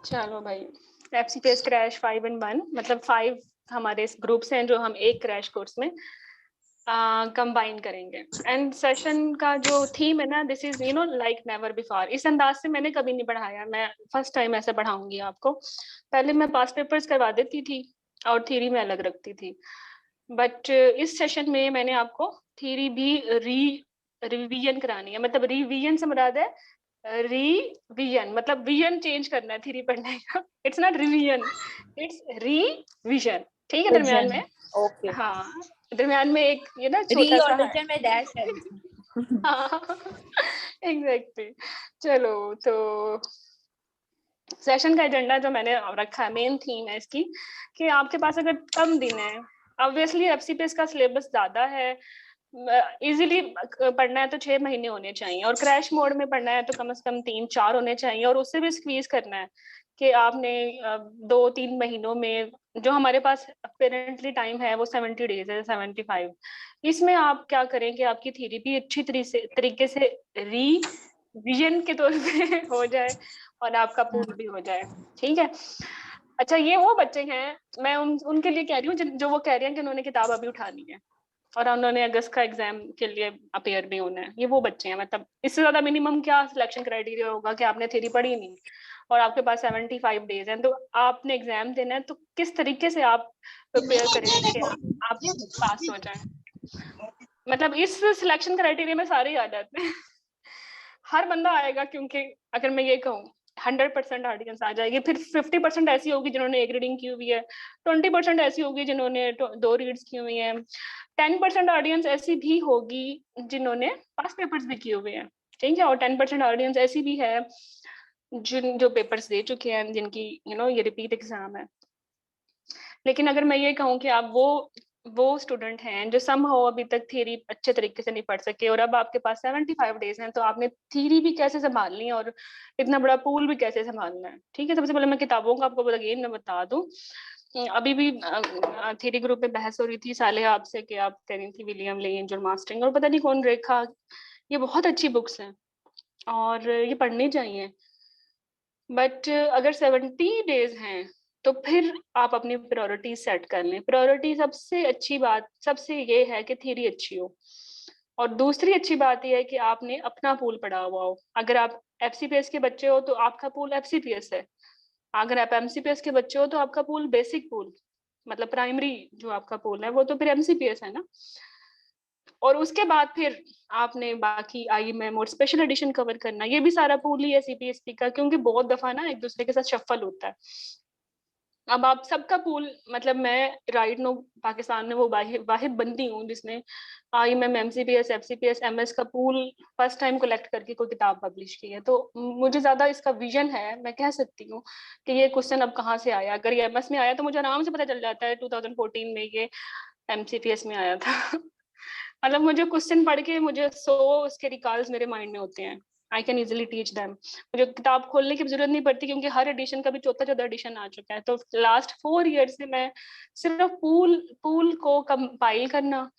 चलो भाई, FCPS crash 5 in 1, मतलब 5 हमारे ग्रुप्स हैं जो हम एक क्रैश कोर्स में कंबाइन करेंगे। एंड सेशन का जो थीम है ना, this is like never before. इस अंदाज से मैंने कभी नहीं पढ़ाया, मैं फर्स्ट टाइम ऐसा पढ़ाऊंगी आपको। पहले मैं पास पेपर्स करवा देती थी और थ्योरी में अलग रखती थी, बट इस सेशन में मैंने आपको थ्योरी भी रिवीजन करानी है। मतलब रिवीजन से मुराद है रिवीजन, मतलब विजन चेंज करना है थ्योरी पढ़ने का। It's not revision, it's revision. ठीक है, दरमियान में ओके, हाँ, दरमियान में एक ये ना री छोटा और सा है। विजन में डैश है। हाँ एग्जैक्टली। चलो, तो सेशन का एजेंडा जो मैंने रखा है, मेन थीम है इसकी कि आपके पास अगर कम दिन है, ऑब्वियसली एफसीपीएस का सिलेबस ज्यादा है, इजीली पढ़ना है तो 6 महीने होने चाहिए, और क्रैश मोड में पढ़ना है तो कम से कम 3-4 होने चाहिए, और उससे भी स्क्वीज करना है कि आपने 2-3 महीनों में, जो हमारे पास पेरेंटली टाइम है वो 70 डेज है, 75, इसमें आप क्या करें कि आपकी थ्योरी भी अच्छी तरीके से रिविजन के तौर पे हो जाए और आपका पूल भी हो जाए। ठीक है। अच्छा, ये वो बच्चे हैं, मैं उनके लिए कह रही हूँ जो वो कह रहे हैं कि उन्होंने किताब अभी उठानी है और उन्होंने अगस्त का एग्जाम के लिए अपेयर भी होना है। ये वो बच्चे हैं, मतलब इससे ज्यादा मिनिमम क्या सिलेक्शन क्राइटेरिया होगा कि आपने थ्योरी पढ़ी नहीं और आपके पास 75 डेज हैं, तो आपने एग्जाम देना है, तो किस तरीके से आप प्रिपेयर करें कि आप पास हो जाएं। मतलब इस सिलेक्शन क्राइटेरिया में सारे ही आ जाते हैं। हर बंदा आएगा, क्योंकि अगर मैं ये कहूँ 100% ऑडियंस आ जाएगी, फिर 50% ऐसी होगी जिन्होंने एक रीडिंग की हुई है, 20% ऐसी होगी जिन्होंने 2 रीड्स की हुई है, 10% ऑडियंस ऐसी भी होगी जिन्होंने पास पेपर्स भी किए हुए हैं। ठीक है, और 10% ऑडियंस ऐसी भी है जो पेपर्स दे चुके हैं, जिनकी ये रिपीट एग्जाम है। लेकिन अगर मैं ये कहूँ कि आप वो स्टूडेंट हैं जो सम हो अभी तक थ्योरी अच्छे तरीके से नहीं पढ़ सके, और अब आपके पास 75 डेज हैं, तो आपने थ्योरी भी कैसे संभालनी है और इतना बड़ा पूल भी कैसे संभालना है। ठीक है, सबसे पहले मैं किताबों का आपको अगेन मैं बता दूं। अभी भी थ्योरी ग्रुप में बहस हो रही थी साले आपसे कि आप कह रही थी विलियम लेंज और मास्टरिंग और पता नहीं कौन रेखा, ये बहुत अच्छी बुक्स हैं और ये पढ़नी चाहिए, बट अगर 70 डेज हैं तो फिर आप अपनी प्रायोरिटी सेट कर लें। प्रायोरिटी सबसे अच्छी बात सबसे ये है कि थ्योरी अच्छी हो, और दूसरी अच्छी बात यह है कि आपने अपना पूल पढ़ा हुआ हो। अगर आप एफसीपीएस के बच्चे हो तो आपका पूल एफसीपीएस है, अगर आप एमसीपीएस के बच्चे हो तो आपका पूल बेसिक पूल, मतलब प्राइमरी जो आपका पूल है वो तो फिर एमसीपीएस है ना। और उसके बाद फिर आपने बाकी आईएमएम और स्पेशल एडिशन कवर करना, ये भी सारा पूल ही है सीपीएसपी का, क्योंकि बहुत दफा ना एक दूसरे के साथ शफल होता है। अब आप सबका पूल, मतलब मैं राइट नो पाकिस्तान में वो वाहिद बंदी हूँ जिसने आईएमएम, एमसीपीएस, एफसीपीएस, एमएस का पूल फर्स्ट टाइम कलेक्ट करके कोई किताब पब्लिश की है। तो मुझे ज्यादा इसका विजन है, मैं कह सकती हूँ कि ये क्वेश्चन अब कहाँ से आया। अगर ये एमएस में आया तो मुझे आराम से पता चल जाता है 2014 में ये एमसीपीएस में आया था। मतलब मुझे क्वेश्चन पढ़ के मुझे 100 उसके रिकॉल्स मेरे माइंड में होते हैं। I can easily teach them, मुझे किताब खोलने की जरूरत नहीं पड़ती, क्योंकि हर एडिशन का भी चौथा एडिशन आ चुका है। तो लास्ट 4 ईयर से मैं सिर्फ पूल को कंपाइल करना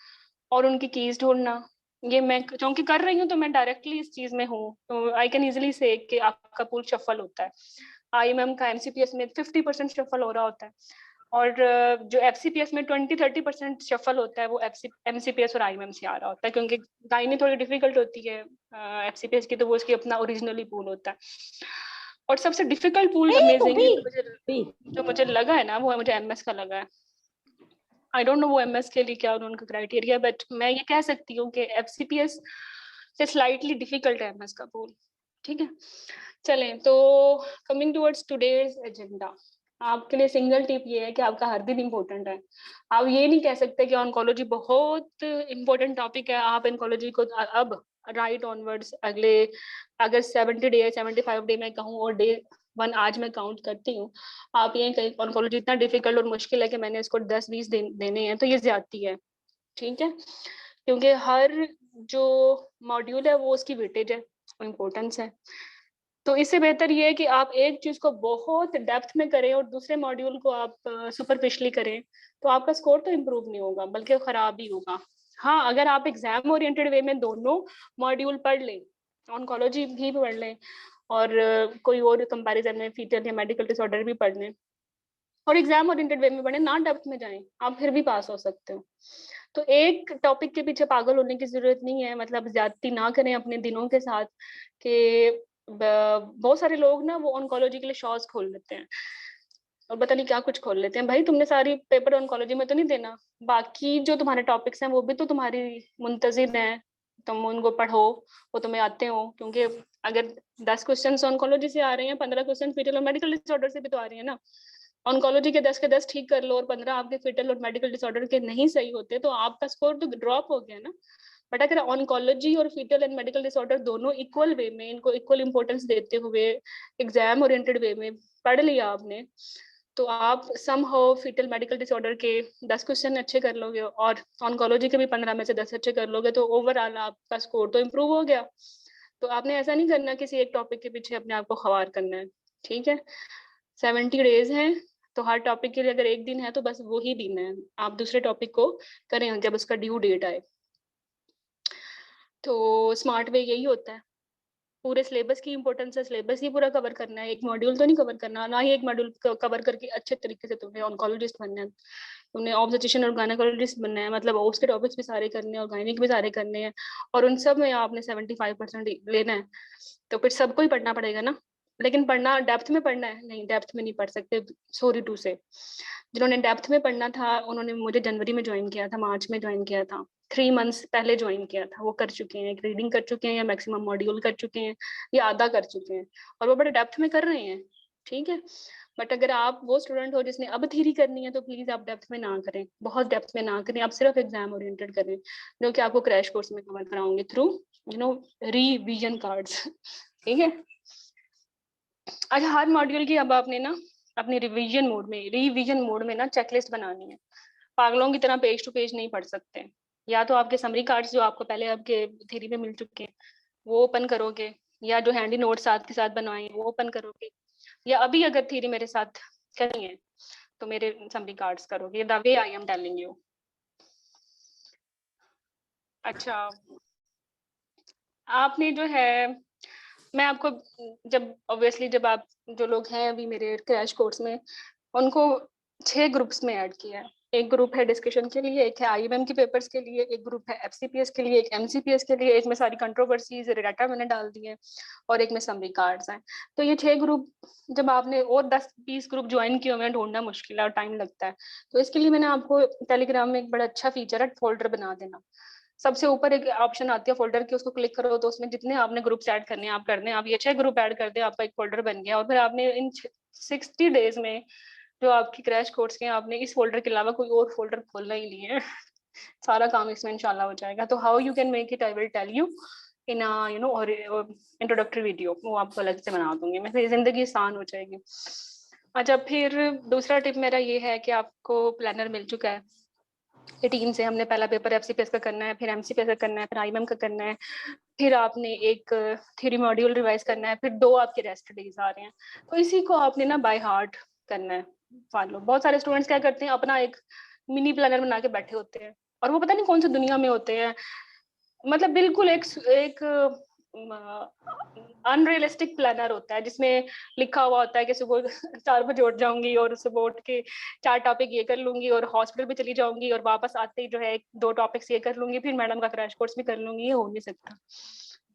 और उनकी कीज ढूंढना, ये मैं क्योंकि कर रही हूँ तो मैं डायरेक्टली इस चीज में हूँ, तो आई कैन इजिली से कि आपका पूल शफल होता है। आईएमएम का एमसीपीएस में 50% शफल हो रहा होता है, और जो एफसीपीएस में 20-30% शफल होता है वो एमसीपीएस और आईएमएम से आ रहा होता है, क्योंकि गाइनी थोड़ी डिफिकल्ट होती है एफसीपीएस की, तो वो उसकी अपना ओरिजिनली पूल होता है। और सबसे डिफिकल्ट पूल अमेजिंगली जो मुझे लगा है ना, वो मुझे एमएस का लगा है। आई डोंट नो वो एमएस के लिए क्या उनका क्राइटेरिया, बट मैं ये कह सकती हूँ कि एफसीपीएस से स्लाइटली डिफिकल्ट है एमएस का पूल। ठीक है, चलें तो कमिंग टुवर्ड्स टुडेज एजेंडा, आपके लिए सिंगल टिप ये है कि आपका हर दिन इम्पोर्टेंट है। आप ये नहीं कह सकते कि ऑन्कोलॉजी बहुत इम्पोर्टेंट टॉपिक है, आप ऑन्कोलॉजी को अब राइट ऑनवर्ड्स अगले, अगर 70 डे 75 डे में कहूँ और डे 1 आज मैं काउंट करती हूँ, आप ये कहीं ऑन्कोलॉजी इतना डिफिकल्ट और मुश्किल है कि मैंने इसको 10-20 देने हैं, तो ये ज्यादती है। ठीक है, क्योंकि हर जो मॉड्यूल है वो उसकी वेटेज है, इम्पोर्टेंस है। तो इससे बेहतर ये है कि आप एक चीज को बहुत डेप्थ में करें और दूसरे मॉड्यूल को आप सुपरफिशली करें, तो आपका स्कोर तो इम्प्रूव नहीं होगा बल्कि खराब ही होगा। हाँ, अगर आप एग्जाम ओरिएंटेड वे में दोनों मॉड्यूल पढ़ लें, ऑन्कोलॉजी भी पढ़ लें और कोई और कंपैरिजन में फीटल या मेडिकल डिसऑर्डर भी पढ़ने, और एग्जाम ओरिएंटेड वे में पढ़े, ना डेप्थ में जाएं, आप फिर भी पास हो सकते हो। तो एक टॉपिक के पीछे पागल होने की जरूरत नहीं है, मतलब ज्यादती ना करें अपने दिनों के साथ। कि बहुत सारे लोग ना वो ऑन्कोलॉजी के लिए शॉर्ट्स खोल लेते हैं और पता नहीं क्या कुछ खोल लेते हैं। भाई तुमने सारी पेपर ऑन्कोलॉजी में तो नहीं देना, बाकी जो तुम्हारे टॉपिक्स हैं वो भी तो तुम्हारी मुंतजिम है, तुम उनको पढ़ो, वो तुम्हें आते हो। क्योंकि अगर 10 क्वेश्चन ऑन्कोलॉजी से आ रहे हैं, 15 क्वेश्चन फीटल और मेडिकल डिसऑर्डर से भी तो आ रही है ना। ऑन्कोलॉजी के 10 ठीक कर लो और 15 आपके फीटल और मेडिकल डिसऑर्डर के नहीं सही होते, तो आपका स्कोर तो ड्रॉप हो गया ना। बट अगर ऑन्कोलॉजी और फीटल एंड मेडिकल डिसऑर्डर दोनों इक्वल वे में, इनको इक्वल इंपॉर्टेंस देते हुए एग्जाम ओरिएंटेड वे में पढ़ लिया आपने, तो आप सम हो फीटल मेडिकल डिसऑर्डर के 10 क्वेश्चन अच्छे कर लोगे और ऑन्कोलॉजी के भी 15 में से 10 अच्छे कर लोगे, तो ओवरऑल आपका स्कोर तो इम्प्रूव हो गया। तो आपने ऐसा नहीं करना किसी एक टॉपिक के पीछे अपने आप को ख्वार करना है, ठीक है। 70 डेज हैं, तो हर टॉपिक के लिए अगर एक दिन है तो बस वो ही दिन है, आप दूसरे टॉपिक को करें जब उसका ड्यू डेट आए। तो स्मार्ट वे यही होता है। पूरे सिलेबस की इंपॉर्टेंस है, सिलेबस ही पूरा कवर करना है, एक मॉड्यूल तो नहीं कवर करना, ना ही एक मॉड्यूल कवर करके अच्छे तरीके से तुमने ऑन्कोलॉजिस्ट बनना है, तुमने ऑब्स्टेट्रिशियन और गायनेकोलॉजिस्ट बनना है, मतलब उसके टॉपिक्स भी सारे करने हैं और गायनिक भी सारे करने हैं, और उन सब में आपने 75% लेना है। तो फिर सबको ही पढ़ना पड़ेगा ना। लेकिन पढ़ना डेप्थ में पढ़ना है, नहीं डेप्थ में नहीं पढ़ सकते, सॉरी टू से। जिन्होंने डेप्थ में पढ़ना था उन्होंने मुझे जनवरी में ज्वाइन किया था, मार्च में ज्वाइन किया था, 3 मंथ्स पहले ज्वाइन किया था, वो कर चुके हैं, रीडिंग कर चुके हैं, या मैक्सिमम मॉड्यूल कर चुके हैं, या आधा कर चुके हैं, और वो बड़े डेप्थ में कर रहे हैं, ठीक है। बट अगर आप वो स्टूडेंट हो जिसने अब थ्योरी करनी है, तो प्लीज आप डेप्थ में ना करें, बहुत डेप्थ में ना करें, आप सिर्फ एग्जाम ओरिएंटेड करें, जो कि आपको क्रैश कोर्स में कवर कराऊंगे थ्रू रिवीजन कार्ड्स, ठीक है। अच्छा, हर मॉड्यूल की अब आपने ना अपने रिवीजन मोड में ना चेकलिस्ट बनानी है। पागलों की तरह पेज टू पेज नहीं पढ़ सकते। या तो आपके समरी कार्ड्स जो आपको पहले आपके थ्योरी में मिल चुके हैं वो ओपन करोगे, या जो हैंडी नोट साथ के साथ बनवाए वो ओपन करोगे, या अभी अगर थ्योरी मेरे साथ करनी है तो मेरे समरी कार्ड्स करोगे, the way I am telling you. अच्छा, आपने जो है, मैं आपको जब ऑब्वियसली जब आप जो लोग हैं अभी मेरे क्रैश कोर्स में, उनको 6 ग्रुप्स में ऐड किया है। एक ग्रुप है डिस्कशन के लिए, एक है आईएमएम के पेपर्स के लिए, एक ग्रुप है एफसीपीएस के लिए, एक एमसीपीएस के लिए, एक में सारी कंट्रोवर्सीज डाटा मैंने डाल दिए, और एक में समरी कार्ड्स हैं। तो ये 6 ग्रुप, जब आपने और 10-20 ग्रुप ज्वाइन किए हुए हैं, ढूंढना मुश्किल है और टाइम लगता है। तो इसके लिए मैंने आपको टेलीग्राम में एक बड़ा अच्छा फीचर है, फोल्डर बना देना। सबसे ऊपर एक ऑप्शन आती है फोल्डर की, उसको क्लिक करो तो उसमें जितने आपने ग्रुप्स ऐड करने हैं आप कर दें। आप ये 6 ग्रुप ऐड कर दें, आपका एक फोल्डर बन गया। और फिर आपने इन 60 डेज में जो आपकी क्रैश कोर्स के, आपने इस फोल्डर के अलावा कोई और फोल्डर खोलना ही नहीं है। सारा काम इसमें इंशाल्लाह हो जाएगा। तो how you can make it, I will tell you in our introductory video, वो आपको अलग से बना दूंगी मैं, फिर जिंदगी आसान हो जाएगी। अच्छा, फिर दूसरा टिप मेरा ये है कि आपको प्लानर मिल चुका है, 18 से हमने पहला पेपर एफसीपीएस का करना है, फिर एमसीपीएस का करना है, फिर आईएमएम का करना है, फिर आपने एक थ्योरी मॉड्यूल रिवाइज करना है, फिर 2 आपके रेस्ट डेज आ रहे हैं। तो इसी को आपने ना बाय हार्ट करना है, फॉलो। बहुत सारे स्टूडेंट्स क्या करते हैं, अपना एक मिनी प्लानर बना के बैठे होते हैं, और वो पता नहीं कौन सी दुनिया में होते हैं। मतलब बिल्कुल एक अनरियलिस्टिक प्लानर होता है, जिसमें लिखा हुआ होता है कि सुबह 4 बजे उठ जाऊंगी और सुबह उठ के 4 टॉपिक ये कर लूंगी और हॉस्पिटल भी चली जाऊंगी, और वापस आते ही जो है 2 टॉपिक्स ये कर लूंगी, फिर मैडम का क्रैश कोर्स भी कर लूंगी। ये हो नहीं सकता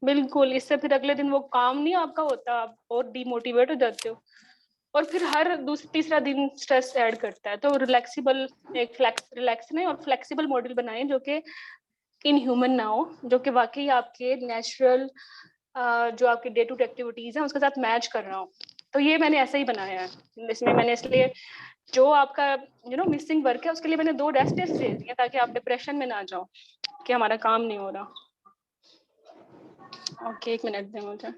बिल्कुल। इससे फिर अगले दिन वो काम नहीं आपका होता, आप और डिमोटिवेट हो जाते हो, और फिर हर तीसरा दिन स्ट्रेस ऐड करता है। तो रिलैक्सिबल, एक रिलैक्स नहीं और फ्लेक्सिबल मॉड्यूल बनाएं जो कि इन ह्यूमन ना हो, जो कि वाकई आपके नेचुरल जो आपकी डे टू डे एक्टिविटीज है उसके साथ मैच कर रहा हो। तो ये मैंने ऐसे ही बनाया है। इसमें मैंने इसलिए जो आपका मिसिंग वर्क है उसके लिए मैंने 2 रेस्ट डेज दे दिए, ताकि आप डिप्रेशन में ना जाओ कि हमारा काम नहीं हो रहा। ओके, 1 मिनट दें मुझे।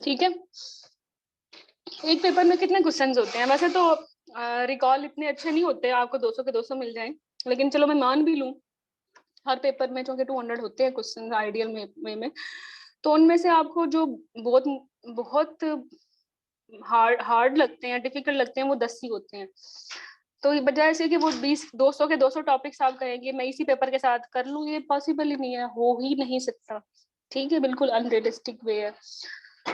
ठीक है, एक पेपर में कितने क्वेश्चंस होते हैं? वैसे तो रिकॉल इतने अच्छे नहीं होते, आपको 200 के 200 मिल जाएं, लेकिन चलो मैं मान भी लूं हर पेपर में चूंकि 200 होते हैं क्वेश्चन आइडियल में तो उनमें से आपको जो बहुत बहुत हार्ड लगते हैं, डिफिकल्ट लगते हैं, वो 10 ही होते हैं। तो बजाय से कि वो 20 200 के 200 टॉपिक्स आप कहेंगे मैं इसी पेपर के साथ कर लूँ, ये पॉसिबल ही नहीं है, हो ही नहीं सकता। ठीक है, बिल्कुल अनरियलिस्टिक वे है।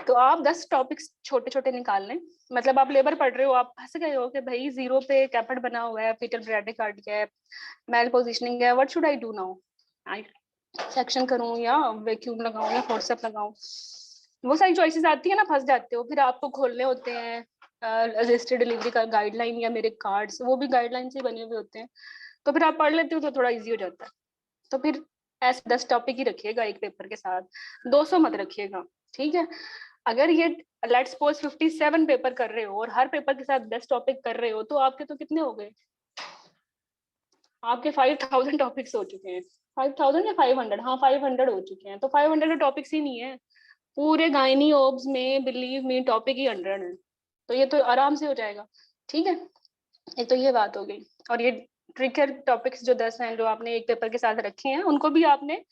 तो आप 10 टॉपिक्स छोटे छोटे निकाल लें। मतलब आप लेबर पढ़ रहे हो, आप फंस गए हो कि भाई जीरो पे कैपेट बना हुआ है, फीटल ब्रैडिकार्ड गैप, मेल पोजिशनिंग है, what should I do now? I section करूं या वैक्यूम लगाऊं या फोर्सअप लगाऊं? वो सारी चॉइसेस आती है ना, फंस जाते हो। फिर आपको खोलने होते हैं असिस्टेड डिलीवरी का गाइडलाइन या मेरे कार्ड्स, वो भी गाइडलाइन से बने हुए होते हैं। तो फिर आप पढ़ लेते हो तो थोड़ा इजी हो जाता है। तो फिर ऐसे 10 टॉपिक ही रखिएगा एक पेपर के साथ, 200 मत रखिएगा। ठीक है, अगर ये लेट्स सपोज 57 पेपर कर रहे हो और हर पेपर के साथ 10 टॉपिक कर रहे हो, तो आपके तो कितने हो गए? आपके 5000 टॉपिक्स हो चुके हैं। 5000 या 500? हाँ 500 हो चुके हैं। तो 500 टॉपिक्स ही नहीं है पूरे गायनी ओब्स में, बिलीव मी टॉपिक ही 100 है। तो ये तो आराम से हो जाएगा। ठीक है, एक तो ये बात हो गई। और ये ट्रिकर टॉपिक्स जो 10 हैं जो आपने एक पेपर के साथ रखे हैं, उनको भी आपने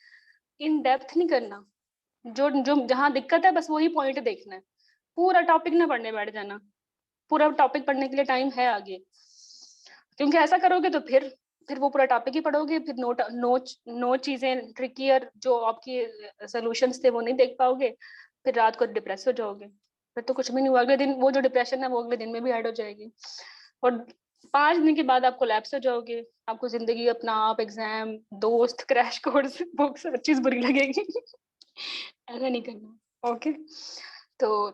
इन डेप्थ नहीं करना। जो जो जहाँ दिक्कत है बस वही पॉइंट देखना है, पूरा टॉपिक ना पढ़ने बैठ जाना। पूरा टॉपिक पढ़ने के लिए टाइम है आगे, क्योंकि ऐसा करोगे तो फिर वो पूरा टॉपिक ही पढ़ोगे, फिर नो चीजें ट्रिकियर जो आपकी सोल्यूशंस थे वो नहीं देख पाओगे, फिर रात को डिप्रेस हो जाओगे। फिर तो कुछ भी नहीं हुआ, अगले दिन वो जो डिप्रेशन है वो अगले दिन में भी ऐड हो जाएगी। और 5 दिन के बाद आप कोलैप्स हो जाओगे। आपको जिंदगी, अपना आप, एग्जाम, दोस्त, क्रैश कोर्स, बुक्स, हर चीज बुरी लगेगी। ऐसा नहीं करना। ओके, तो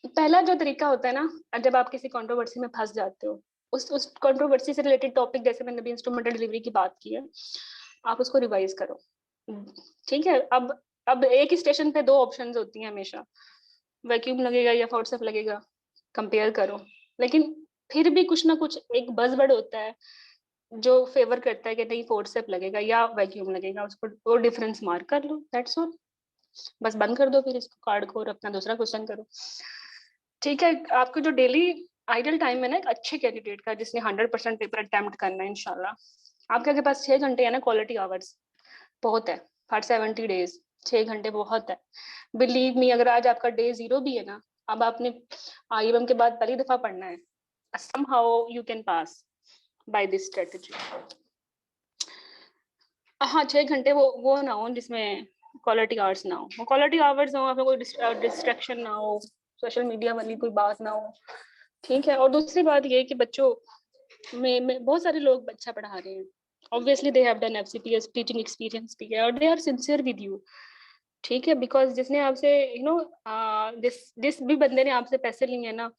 पहला जो तरीका होता है ना, जब आप किसी कंट्रोवर्सी में फंस जाते हो, उस कंट्रोवर्सी से रिलेटेड टॉपिक, जैसे मैंने अभी इंस्ट्रूमेंटल डिलीवरी की बात की है, आप उसको रिवाइज करो। ठीक है, अब एक ही स्टेशन पे 2 ऑप्शंस होती हैं हमेशा, वैक्यूम लगेगा या फोर्सअप लगेगा, कंपेयर करो। लेकिन फिर भी कुछ ना कुछ एक बज़वर्ड होता है जो फेवर करता है कि नहीं फोर्सअप लगेगा या वैक्यूम लगेगा, उसको वो डिफरेंस मार्क कर लो, दैट्स ऑल। बस बंद कर दो फिर इसको, कार्ड को, और अपना दूसरा क्वेश्चन करो। ठीक है, आपको जो डेली आइडल टाइम है ना एक अच्छे कैंडिडेट का, जिसने 100% पेपर अटेम्प्ट करना है इंशाल्लाह, आपके पास 6 घंटे है ना, क्वालिटी आवर्स बहुत है। फॉर 70 डेज 6 घंटे बहुत है। बिलीव मी, अगर आज आपका डे 0 भी है ना, अब आपने आईएमएम के बाद पहली दफा पढ़ना है, somehow you can pass by this strategy। हाँ 6 घंटे वो ना हो जिसमें क्वालिटी आवर्स ना हो, क्वालिटी आवर्स हो, आपको कोई डिस्ट्रैक्शन ना हो, सोशल मीडिया वाली कोई बात ना हो। ठीक है, और दूसरी बात ये कि बच्चों में बहुत सारे लोग अच्छा पढ़ा रहे हैं, obviously they have done FCPS, teaching experience भी है, और they are sincere with you. ठीक है, बिकॉज जिसने आपसे जिस भी बंदे ने आपसे पैसे लिए हैं ना,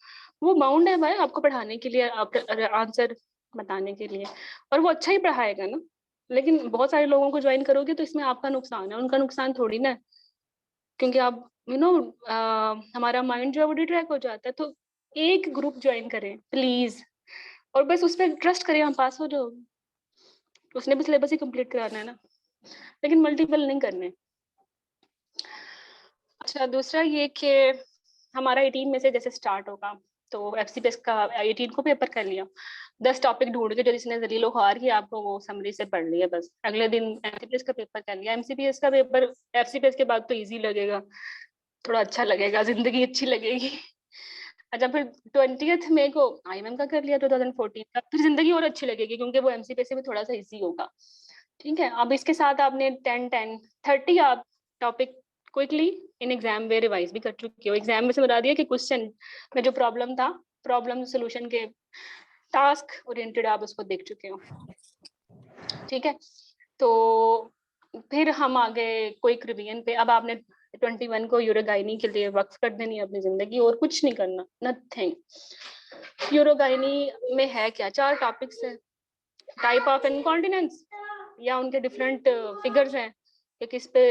वो बाउंड है भाई आपको पढ़ाने के लिए, आंसर बताने के लिए, और वो अच्छा ही पढ़ाएगा ना। लेकिन बहुत सारे लोगों को ज्वाइन करोगे तो इसमें आपका नुकसान है, उनका नुकसान थोड़ी ना है। क्योंकि आप हमारा माइंड जो है वो डिट्रैक्ट हो जाता है। तो एक ग्रुप ज्वाइन करें प्लीज, और बस उस पर ट्रस्ट करें, हम पास हो जाओगे। उसने भी सिलेबस ही कंप्लीट कराना है ना, लेकिन मल्टीपल नहीं करने। अच्छा, दूसरा ये कि हमारा 18 में से जैसे स्टार्ट होगा, तो एफसीपीएस का 18 को पेपर कर लिया, 10 टॉपिक ढूंढ के जो जिसने जलीलो ख्वार किया आपको वो समरी से पढ़ लिया, बस अगले दिन एमसीपीएस का पेपर कर लिया। एमसीपीएस का पेपर एफसीपीएस के बाद तो इजी लगेगा, थोड़ा अच्छा लगेगा, जिंदगी अच्छी लगेगी। अच्छा, फिर 20 मई को आईएमएम का कर लिया 2014 का, फिर जिंदगी और अच्छी लगेगी क्योंकि वो एमसीपीएस से भी थोड़ा सा इजी होगा। ठीक है, अब इसके साथ आपने 10-10-30 आप टॉपिक क्विकली इन एग्जाम में रिवाइज भी कर चुके हो। एग्जाम में से बता दिया कि क्वेश्चन में जो प्रॉब्लम था, प्रॉब्लम सोल्यूशन के टास्क ओरिएंटेड आप उसको देख चुके हो। ठीक है, तो फिर हम आ गए क्विक रिवीजन पे। अब आपने 21 को यूरोगाइनी के लिए वक्फ कर देनी है अपनी जिंदगी, और कुछ नहीं करना, नथिंग। यूरोगाइनी में है क्या, 4 टॉपिक्स है, टाइप ऑफ इनकॉन्टिनेंस, या उनके डिफरेंट फिगर्स हैं कि किस पे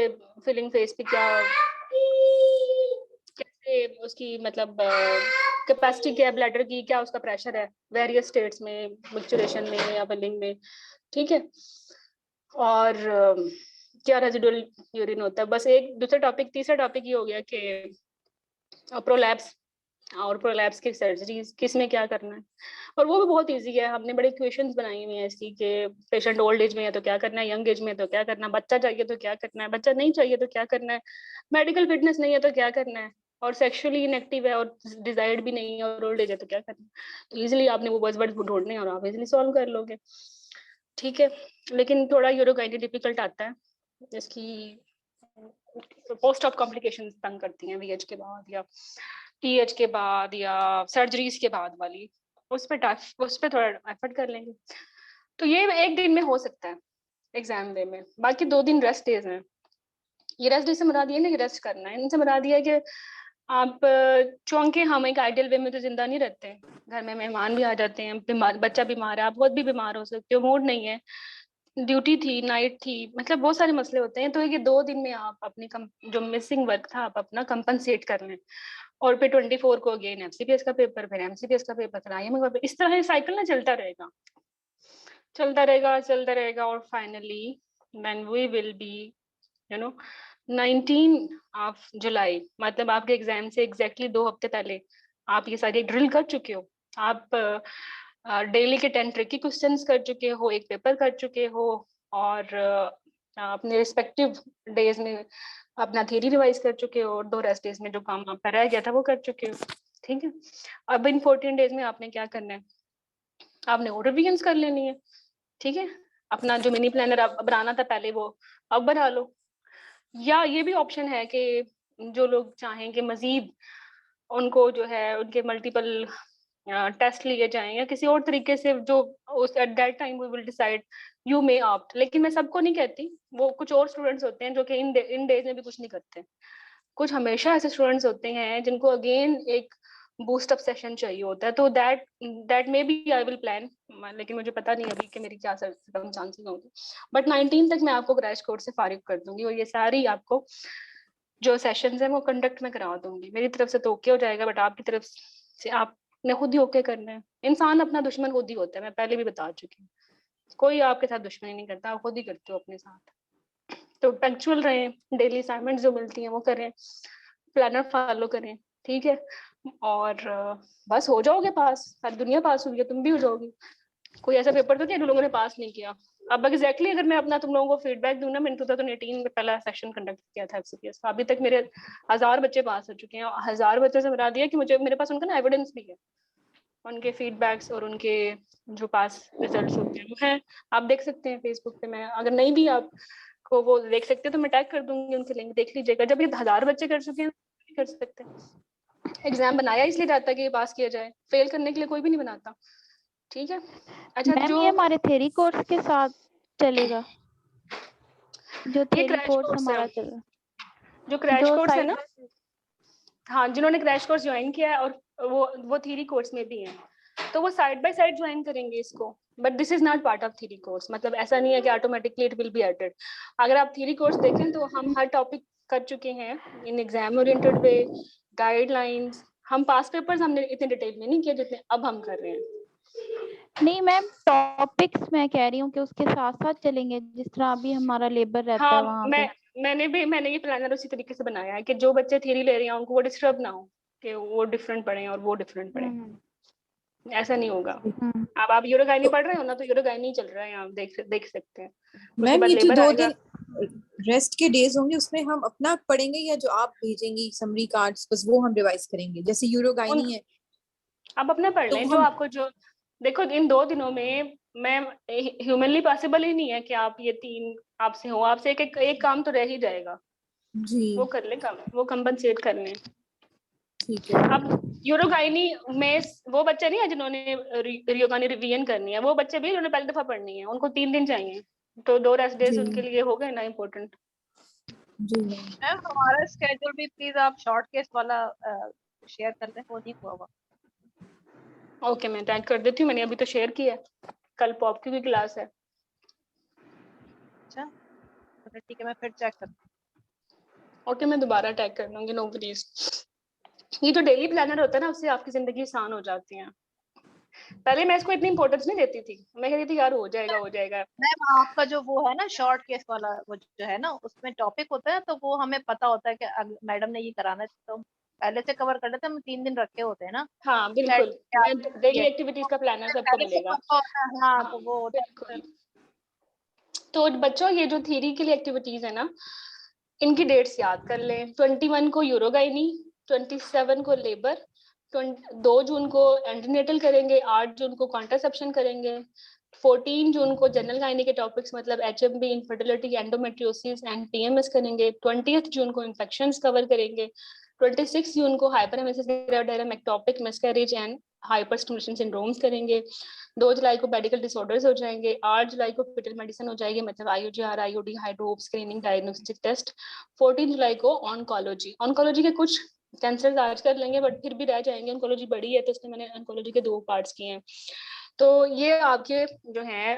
फिलिंग फेस पे क्या, कैसे उसकी मतलब कैपेसिटी क्या है ब्लैडर की, क्या उसका प्रेशर है वेरियस स्टेट्स में, मिक्सचुरेशन में या फिलिंग में। ठीक है, और क्या रेजिडुअल यूरिन होता है। बस एक दूसरा टॉपिक, तीसरा टॉपिक ये हो गया कि प्रोलैप्स, और प्रोलैप्स की सर्जरीज किस में क्या करना है, और वो भी बहुत इजी है। हमने बड़े इक्वेशंस बनाई हुई हैं इसकी कि पेशेंट ओल्ड एज में है तो क्या करना है, यंग एज में है तो क्या करना है, बच्चा चाहिए तो क्या करना है, बच्चा नहीं चाहिए तो क्या करना है, मेडिकल फिटनेस नहीं है तो क्या करना है, और सेक्सुअली इनएक्टिव है और डिजायर्ड भी नहीं है और ओल्ड एज है तो क्या करना, तो इजीली आपने वो बज़वर्ड ढूंढने और आप इजीली सॉल्व कर लोगे, ठीक है। लेकिन थोड़ा यूरोगाइनी डिफिकल्ट आता है, इसकी पोस्ट ऑफ कॉम्प्लिकेशन तंग करती हैं वीएच के बाद या टीएच के बाद या सर्जरीज के बाद वाली, उस पे थोड़ा एफर्ट कर लेंगे। तो ये एक दिन में हो सकता है एग्जाम डे में, बाकी 2 दिन रेस्ट डेज हैं। ये रेस्ट डे से मरा दिया ना कि रेस्ट करना है, इनसे मरा दिया कि आप चूंकि हम एक आइडियल वे में तो जिंदा नहीं रहते, घर में मेहमान भी आ जाते हैं, बीमार बच्चा बीमार है, आप खुद भी बीमार हो सकते हो, मूड नहीं है, ड्यूटी थी, नाइट थी, मतलब बहुत सारे मसले होते हैं। तो ये 2 दिन में आप अपनी जो मिसिंग वर्क था आप अपना कंपनसेट कर लें, और फिर 24 को अगेन एमसीपीएस का पेपर, फिर एमसीपीएस का पेपर, फिर आईएमए का पेपर, इस तरह साइकिल ना चलता रहेगा और finally then we will be you know 19 of July, मतलब आपके एग्जाम से एग्जैक्टली 2 हफ्ते पहले आप ये सारी ड्रिल कर चुके हो, आप डेली के 10 ट्रिकी क्वेश्चंस कर चुके हो, एक पेपर कर चुके हो, और अपने रिस्पेक्टिव डेज में अपना थ्योरी रिवाइज कर चुके हो, और 2 रेस्ट डेज में जो काम आपका रह गया था वो कर चुके हो, ठीक है। अब इन 14 डेज में आपने क्या करना है, आपने और रिविजन्स कर लेनी है, ठीक है। अपना जो मिनी प्लानर आप बनाना था पहले वो अब बना लो, या ये भी ऑप्शन है कि जो लोग चाहें कि मजीद उनको जो है उनके मल्टीपल टेस्ट लिए जाएं या किसी और तरीके से, जो उस at that time we will decide, you may opt. लेकिन मैं सबको नहीं कहती, वो कुछ और स्टूडेंट्स होते हैं जो कि इन डेज में भी कुछ नहीं करते, कुछ हमेशा ऐसे स्टूडेंट्स होते हैं जिनको अगेन एक बूस्ट अप सेशन चाहिए होता है, तो that may be I will plan, लेकिन मुझे पता नहीं अभी कि मेरी क्या कम चांसेस होंगे, बट 19 तक मैं आपको क्रैश कोर्स से फारिग कर दूंगी, और ये सारी आपको जो सेशंस हैं वो कंडक्ट में करा दूंगी। मेरी तरफ से तो ओके हो जाएगा, बट आपकी तरफ से आपने खुद ही ओके करना है। इंसान अपना दुश्मन खुद ही होता है, मैं पहले भी बता चुकी हूँ, कोई आपके साथ दुश्मनी नहीं करता, आप खुद ही करते हो अपने साथ। तो पंक्चुअल रहें, डेली असाइनमेंट जो मिलती हैं वो करें, प्लानर फॉलो करें, ठीक है, और बस हो जाओगे पास, सारी दुनिया पास हुई है, तुम भी हो जाओगी। कोई ऐसा पेपर तो क्या जो लोगों ने पास नहीं किया। अब एग्जैक्टली अगर मैं अपना तुम लोगों को फीडबैक दूं ना, मैंने 2018 में पहला सेशन कंडक्ट किया था एफसीपीएस का, अभी तक मेरे 1000 बच्चे पास हो चुके हैं, और 1000 बच्चों से बता दिया कि मुझे मेरे पास उनका ना एविडेंस भी है, उनके फीडबैक्स और उनके जो पास रिजल्ट्स होते हैं वो हैं, आप देख सकते हैं फेसबुक पे। मैं अगर नहीं भी आप को वो देख सकते हैं तो मैं टैग कर दूंगी, उनके लिंक देख लीजिएगा। जब ये 1000 बच्चे कर चुके हैं कर सकते हैं। एग्जाम बनाया इसलिए जाता है कि पास किया जाए, फेल करने के लिए कोई भी नहीं बनाता, ठीक है। अच्छा, मैम जो ये हमारे थ्योरी कोर्स के साथ चलेगा, जो थ्योरी कोर्स हमारा चल रहा है, जो क्रैश जो कोर्स है ना, साइड हाँ, जिन्होंने क्रैश कोर्स ज्वाइन किया है और वो थ्योरी कोर्स में भी हैं, तो वो साइड बाय साइड ज्वाइन करेंगे इसको, but this is not part of theory course, मतलब ऐसा नहीं है कि automatically it will be added. अगर आप थ्योरी कोर्स देखें तो हम हर टॉपिक कर चुके हैं in exam oriented way, guidelines, हम पास पेपर्स हमने इतने डिटेल में नहीं किए जितने अब हम कर रहे हैं। नहीं मैम, टॉपिक्स मैं कह रही हूँ कि उसके साथ साथ चलेंगे, जिस तरह अभी हमारा लेबर रहता हाँ, है वहाँ पे। मैंने ये प्लानर उसी तरीके से बनाया है कि जो बच्चे थ्योरी ले रहे हैं उनको वो डिस्टर्ब ना हो कि वो डिफरेंट पढ़े और वो डिफरेंट पढ़े, ऐसा नहीं होगा। अब आप यूरोगाइनी पढ़ रहे हो ना, तो यूरोगाइनी चल रहा है, आप देख सकते हैं। उसके मैम बाद ये जो लेबर 2 आएगा, दिन रेस्ट के डेज होंगे उसमें हम अपना पढ़ेंगे या जो आप भेजेंगी समरी कार्ड्स बस वो हम रिवाइज करेंगे, जैसे यूरोगाइनी है आप अपना पढ़ तो लें जो हम आपको जो देखो इन 2 दिनों में मैं ह्यूमनली पॉसिबल ही नहीं है कि आप ये 3 आपसे हो, आपसे एक काम तो रह ही जाएगा, जी वो कर ले काम, वो कंपनसेट कर लें। ठीक है। अब यूरोगाइनी में वो बच्चे नहीं है जिन्होंने यूरोगाइनी रिवीजन करनी है, वो बच्चे भी जिन्होंने पहली दफा पढ़नी है, उनको 3 दिन चाहिए, तो 2 रेस्ट डेज जी उनके लिए हो गए ना इम्पोर्टेंट। जी मैम। मैम हमारा स्केड्यूल भी प्लीज आप शॉर्ट केस वाला शेयर कर दें, वो नहीं हुआ हुआ। ओके, मैं टैग कर देती हूँ, मैंने अभी तो शेयर किया है, कल पॉप की भी क्लास है। अच्छा तो ठीक है, मैं फिर चेक करती ओके, मैं दोबारा टैग कर दूंगी, नो वरीज। ये जो डेली प्लानर होता है ना, उससे आपकी जिंदगी आसान हो जाती है। पहले मैं इसको इतनी इंपॉर्टेंस नहीं देती थी, मैं कहती थी यार हो जाएगा हो जाएगा। हूँ। मैम आपका जो वो है ना शॉर्ट केस वाला, वो जो है ना उसमें टॉपिक होता है, तो वो हमें पता होता है कि मैडम ने ये कराना है, तो पहले से कवर कर लेते हैं। हम 3 दिन रखे होते हैं ना, हाँ सेट बिल्कुल, मैं डेली एक्टिविटीज का प्लानर सबको पहले से मिलेगा। पता होता है। हाँ हाँ तो वो होता है बिल्कुल। फिर। तो बच्चों ये जो थ्योरी के लिए एक्टिविटीज है ना, इनकी डेट्स याद कर लें। 21 को यूरोगाइनी, 27 को लेबर, 2 जून को एंटीनेटल करेंगे, 8 जून को कॉन्ट्रासेप्शन करेंगे, 14 जून को जनरल गायनी के टॉपिक्स मतलब HMB, infertility, endometriosis and PMS करेंगे, 20 जून को इन्फेक्शंस कवर करेंगे, 26 जून को hyperemesis gravidarum, ectopic miscarriage and hyper stimulation syndromes करेंगे, 2 जुलाई को मेडिकल डिसऑर्डर्स हो जाएंगे, 8 जुलाई को फिटल मेडिसिन हो जाएगी मतलब IUGR, IUD, hydrops screening, diagnostic test, 14 July को ऑन्कोलॉजी के कुछ कैंसर आज कर लेंगे बट फिर भी रह जाएंगे, ऑन्कोलॉजी बड़ी है तो इसमें मैंने ऑन्कोलॉजी के 2 पार्ट्स किए हैं। तो ये आपके जो है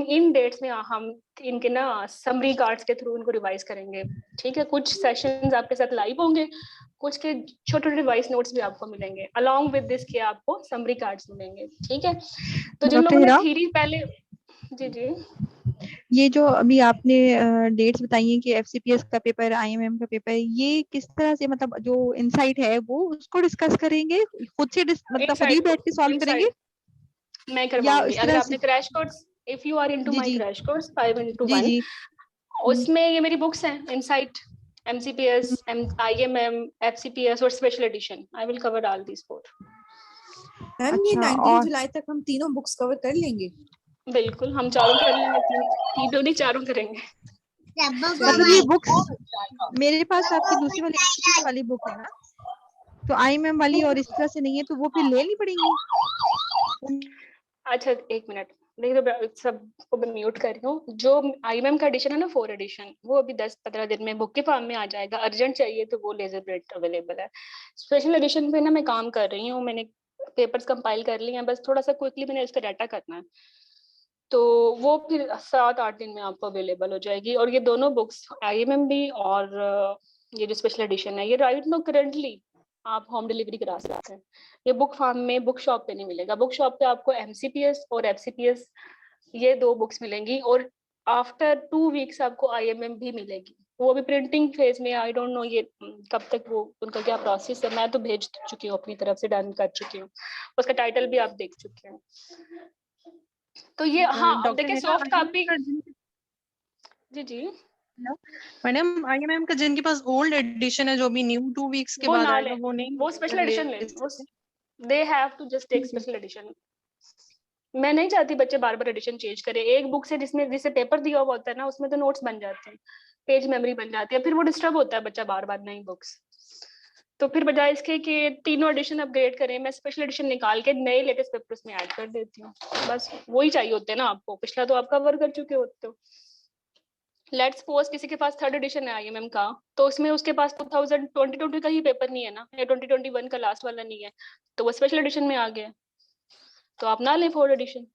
इन डेट्स में हम इनके ना समरी कार्ड्स के थ्रू इनको रिवाइज करेंगे, ठीक है। कुछ सेशंस आपके साथ लाइव होंगे, कुछ के छोटे छोटे वॉइस नोट्स भी आपको मिलेंगे, अलॉन्ग विद दिस के आपको समरी कार्ड्स मिलेंगे, ठीक है। तो जिन लोगों ने थ्योरी पहले, जी जी, ये जो अभी आपने डेट्स बताई हैं कि FCPS का पेपर, IMM का पेपर, ये किस तरह से मतलब जो इनसाइट है वो उसको डिस्कस करेंगे खुद से, मतलब खुद ही बैठ के सॉल्व करेंगे मैं करवाऊंगी। अगर आपने crash course, if you are into my जी क्रैश कोर्स 5x1, जी उसमें ये मेरी बुक्स हैं, इनसाइट, MCPS, IMM, FCPS और special edition. I will cover all these 4। Ma'am ये 19 जुलाई तक हम तीनों बुक्स कवर कर लेंगे? बिल्कुल, हम चारों कर लेंगे, तीनों नहीं चारों करेंगे। मतलब ये बुक्स मेरे पास आपकी दूसरी वाली FCPS वाली बुक है ना, तो IMM वाली और इस तरह से नहीं है, तो वो फिर लेनी पड़ेंगी। अच्छा एक मिनट, देखिए सबको मैं म्यूट कर रही हूँ। जो IMM का एडिशन है ना 4 एडिशन, वो अभी 10-15 दिन में बुक के फॉर्म में आ जाएगा। अर्जेंट चाहिए तो वो लेजर प्रिंट अवेलेबल है। स्पेशल एडिशन पे ना मैं काम कर रही हूँ, मैंने पेपर्स कंपाइल कर लिए हैं, बस थोड़ा सा क्विकली मैंने इसका डाटा करना है, तो वो फिर 7-8 दिन में आपको अवेलेबल हो जाएगी। और ये दोनों बुक्स IMM भी और ये जो स्पेशल एडिशन है, ये राइट नो करेंटली आप होम डिलीवरी करा सकते हैं। ये बुक फार्म में, बुक शॉप पे नहीं मिलेगा। बुक शॉप पे आपको MCPS और FCPS ये 2 बुक्स मिलेंगी, और आफ्टर 2 वीक्स आपको IMM भी मिलेगी। वो भी प्रिंटिंग फेज में, आई डोंट नो ये कब तक वो उनका क्या प्रोसेस है। मैं तो भेज चुकी हूँ अपनी तरफ से, डन कर चुकी हूँ, उसका टाइटल भी आप देख चुके हैं। तो ये हाँ, अब देखिए सॉफ्ट कॉपी, जी जी मैडम, IMM का जिनके पास ओल्ड एडिशन है जो भी न्यू 2 वीक्स के बाद आएगा, वो नहीं, वो स्पेशल एडिशन ले, they have to just take special edition. मैं नहीं चाहती बच्चे बार बार एडिशन चेंज करें। एक बुक से जिसे पेपर दिया हुआ होता है ना, उसमें तो नोट्स बन जाते हैं, पेज मेमोरी बन जाती है, फिर वो डिस्टर्ब होता है बच्चा बार बार नई बुक्स। तो फिर बजाय इसके कि तीनों एडिशन अपग्रेड करें, मैं स्पेशल एडिशन निकाल के नए लेटेस्ट पेपर्स में ऐड कर देती हूँ। बस वही चाहिए होते हैं ना आपको, पिछला तो आप कवर कर चुके होते हो। लेट्स सपोज किसी के पास 3rd एडिशन है IMM का, तो उसमें उसके पास 2020 का ही पेपर नहीं है ना, या 2021 का लास्ट वाला नहीं है, तो वो स्पेशल एडिशन में आ गया, तो आप ना लें 4th एडिशन।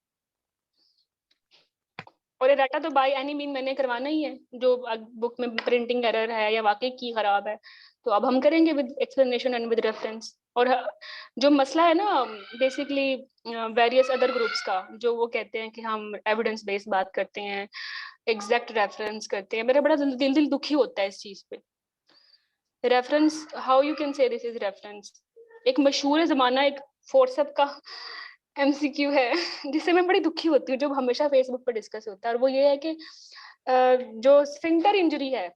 और ये डाटा तो बाय एनी मीन मैंने करवाना ही है। जो बुक में प्रिंटिंग एरर है या वाकई की खराब है, तो अब हम करेंगे with explanation and with reference. और जो मसला है ना बेसिकली वेरियस अदर ग्रुप्स का, जो वो कहते हैं कि हम एविडेंस बेस्ड बात करते हैं, एग्जैक्ट रेफरेंस करते हैं, मेरा बड़ा दिल दुखी होता है इस चीज पे। Reference, how you can say this is reference? एक मशहूर जमाना एक फोर्सअप का MCQ है जिससे मैं बड़ी दुखी होती हूँ, जो हमेशा फेसबुक पर डिस्कस होता है, और वो ये है कि जो स्फिंक्टर इंजरी है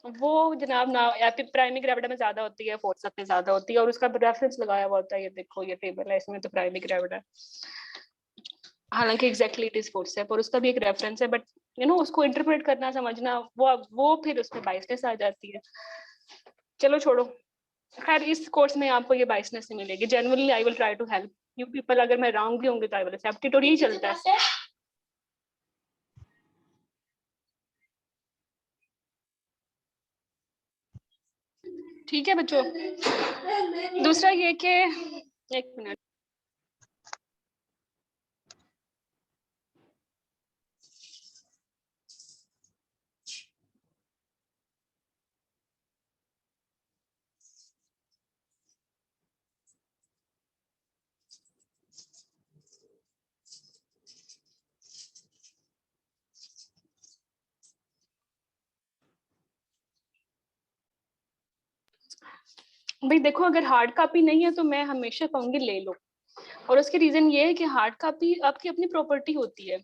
वो जनाब ना प्राइमरी ग्रेविडा में ज्यादा होती है, फोर्सअप में ज्यादा होती है, और उसका रेफरेंस लगाया हुआ होता है। ये देखो, ये टेबल है, इसमें तो प्राइमरी ग्रेविडा, हालांकि एग्जैक्टली इट इज फोर्सअप, और उसका भी एक रेफरेंस है, बट उसको इंटरप्रेट करना, समझना, वो फिर उसमें बाइसनेस आ जाती है। चलो छोड़ो, खैर इस कोर्स में आपको ये बाइसनेस नहीं मिलेगी। Generally I will try to help you people. अगर मैं रॉन्ग भी होंगे तो आई विल एक्सेप्ट इट, और यही चलता है। ठीक है बच्चों। दूसरा ये कि, एक मिनट, भाई देखो, अगर हार्ड कॉपी नहीं है तो मैं हमेशा कहूंगी ले लो। और उसकी रीजन ये है कि हार्ड कॉपी आपकी अपनी प्रॉपर्टी होती है,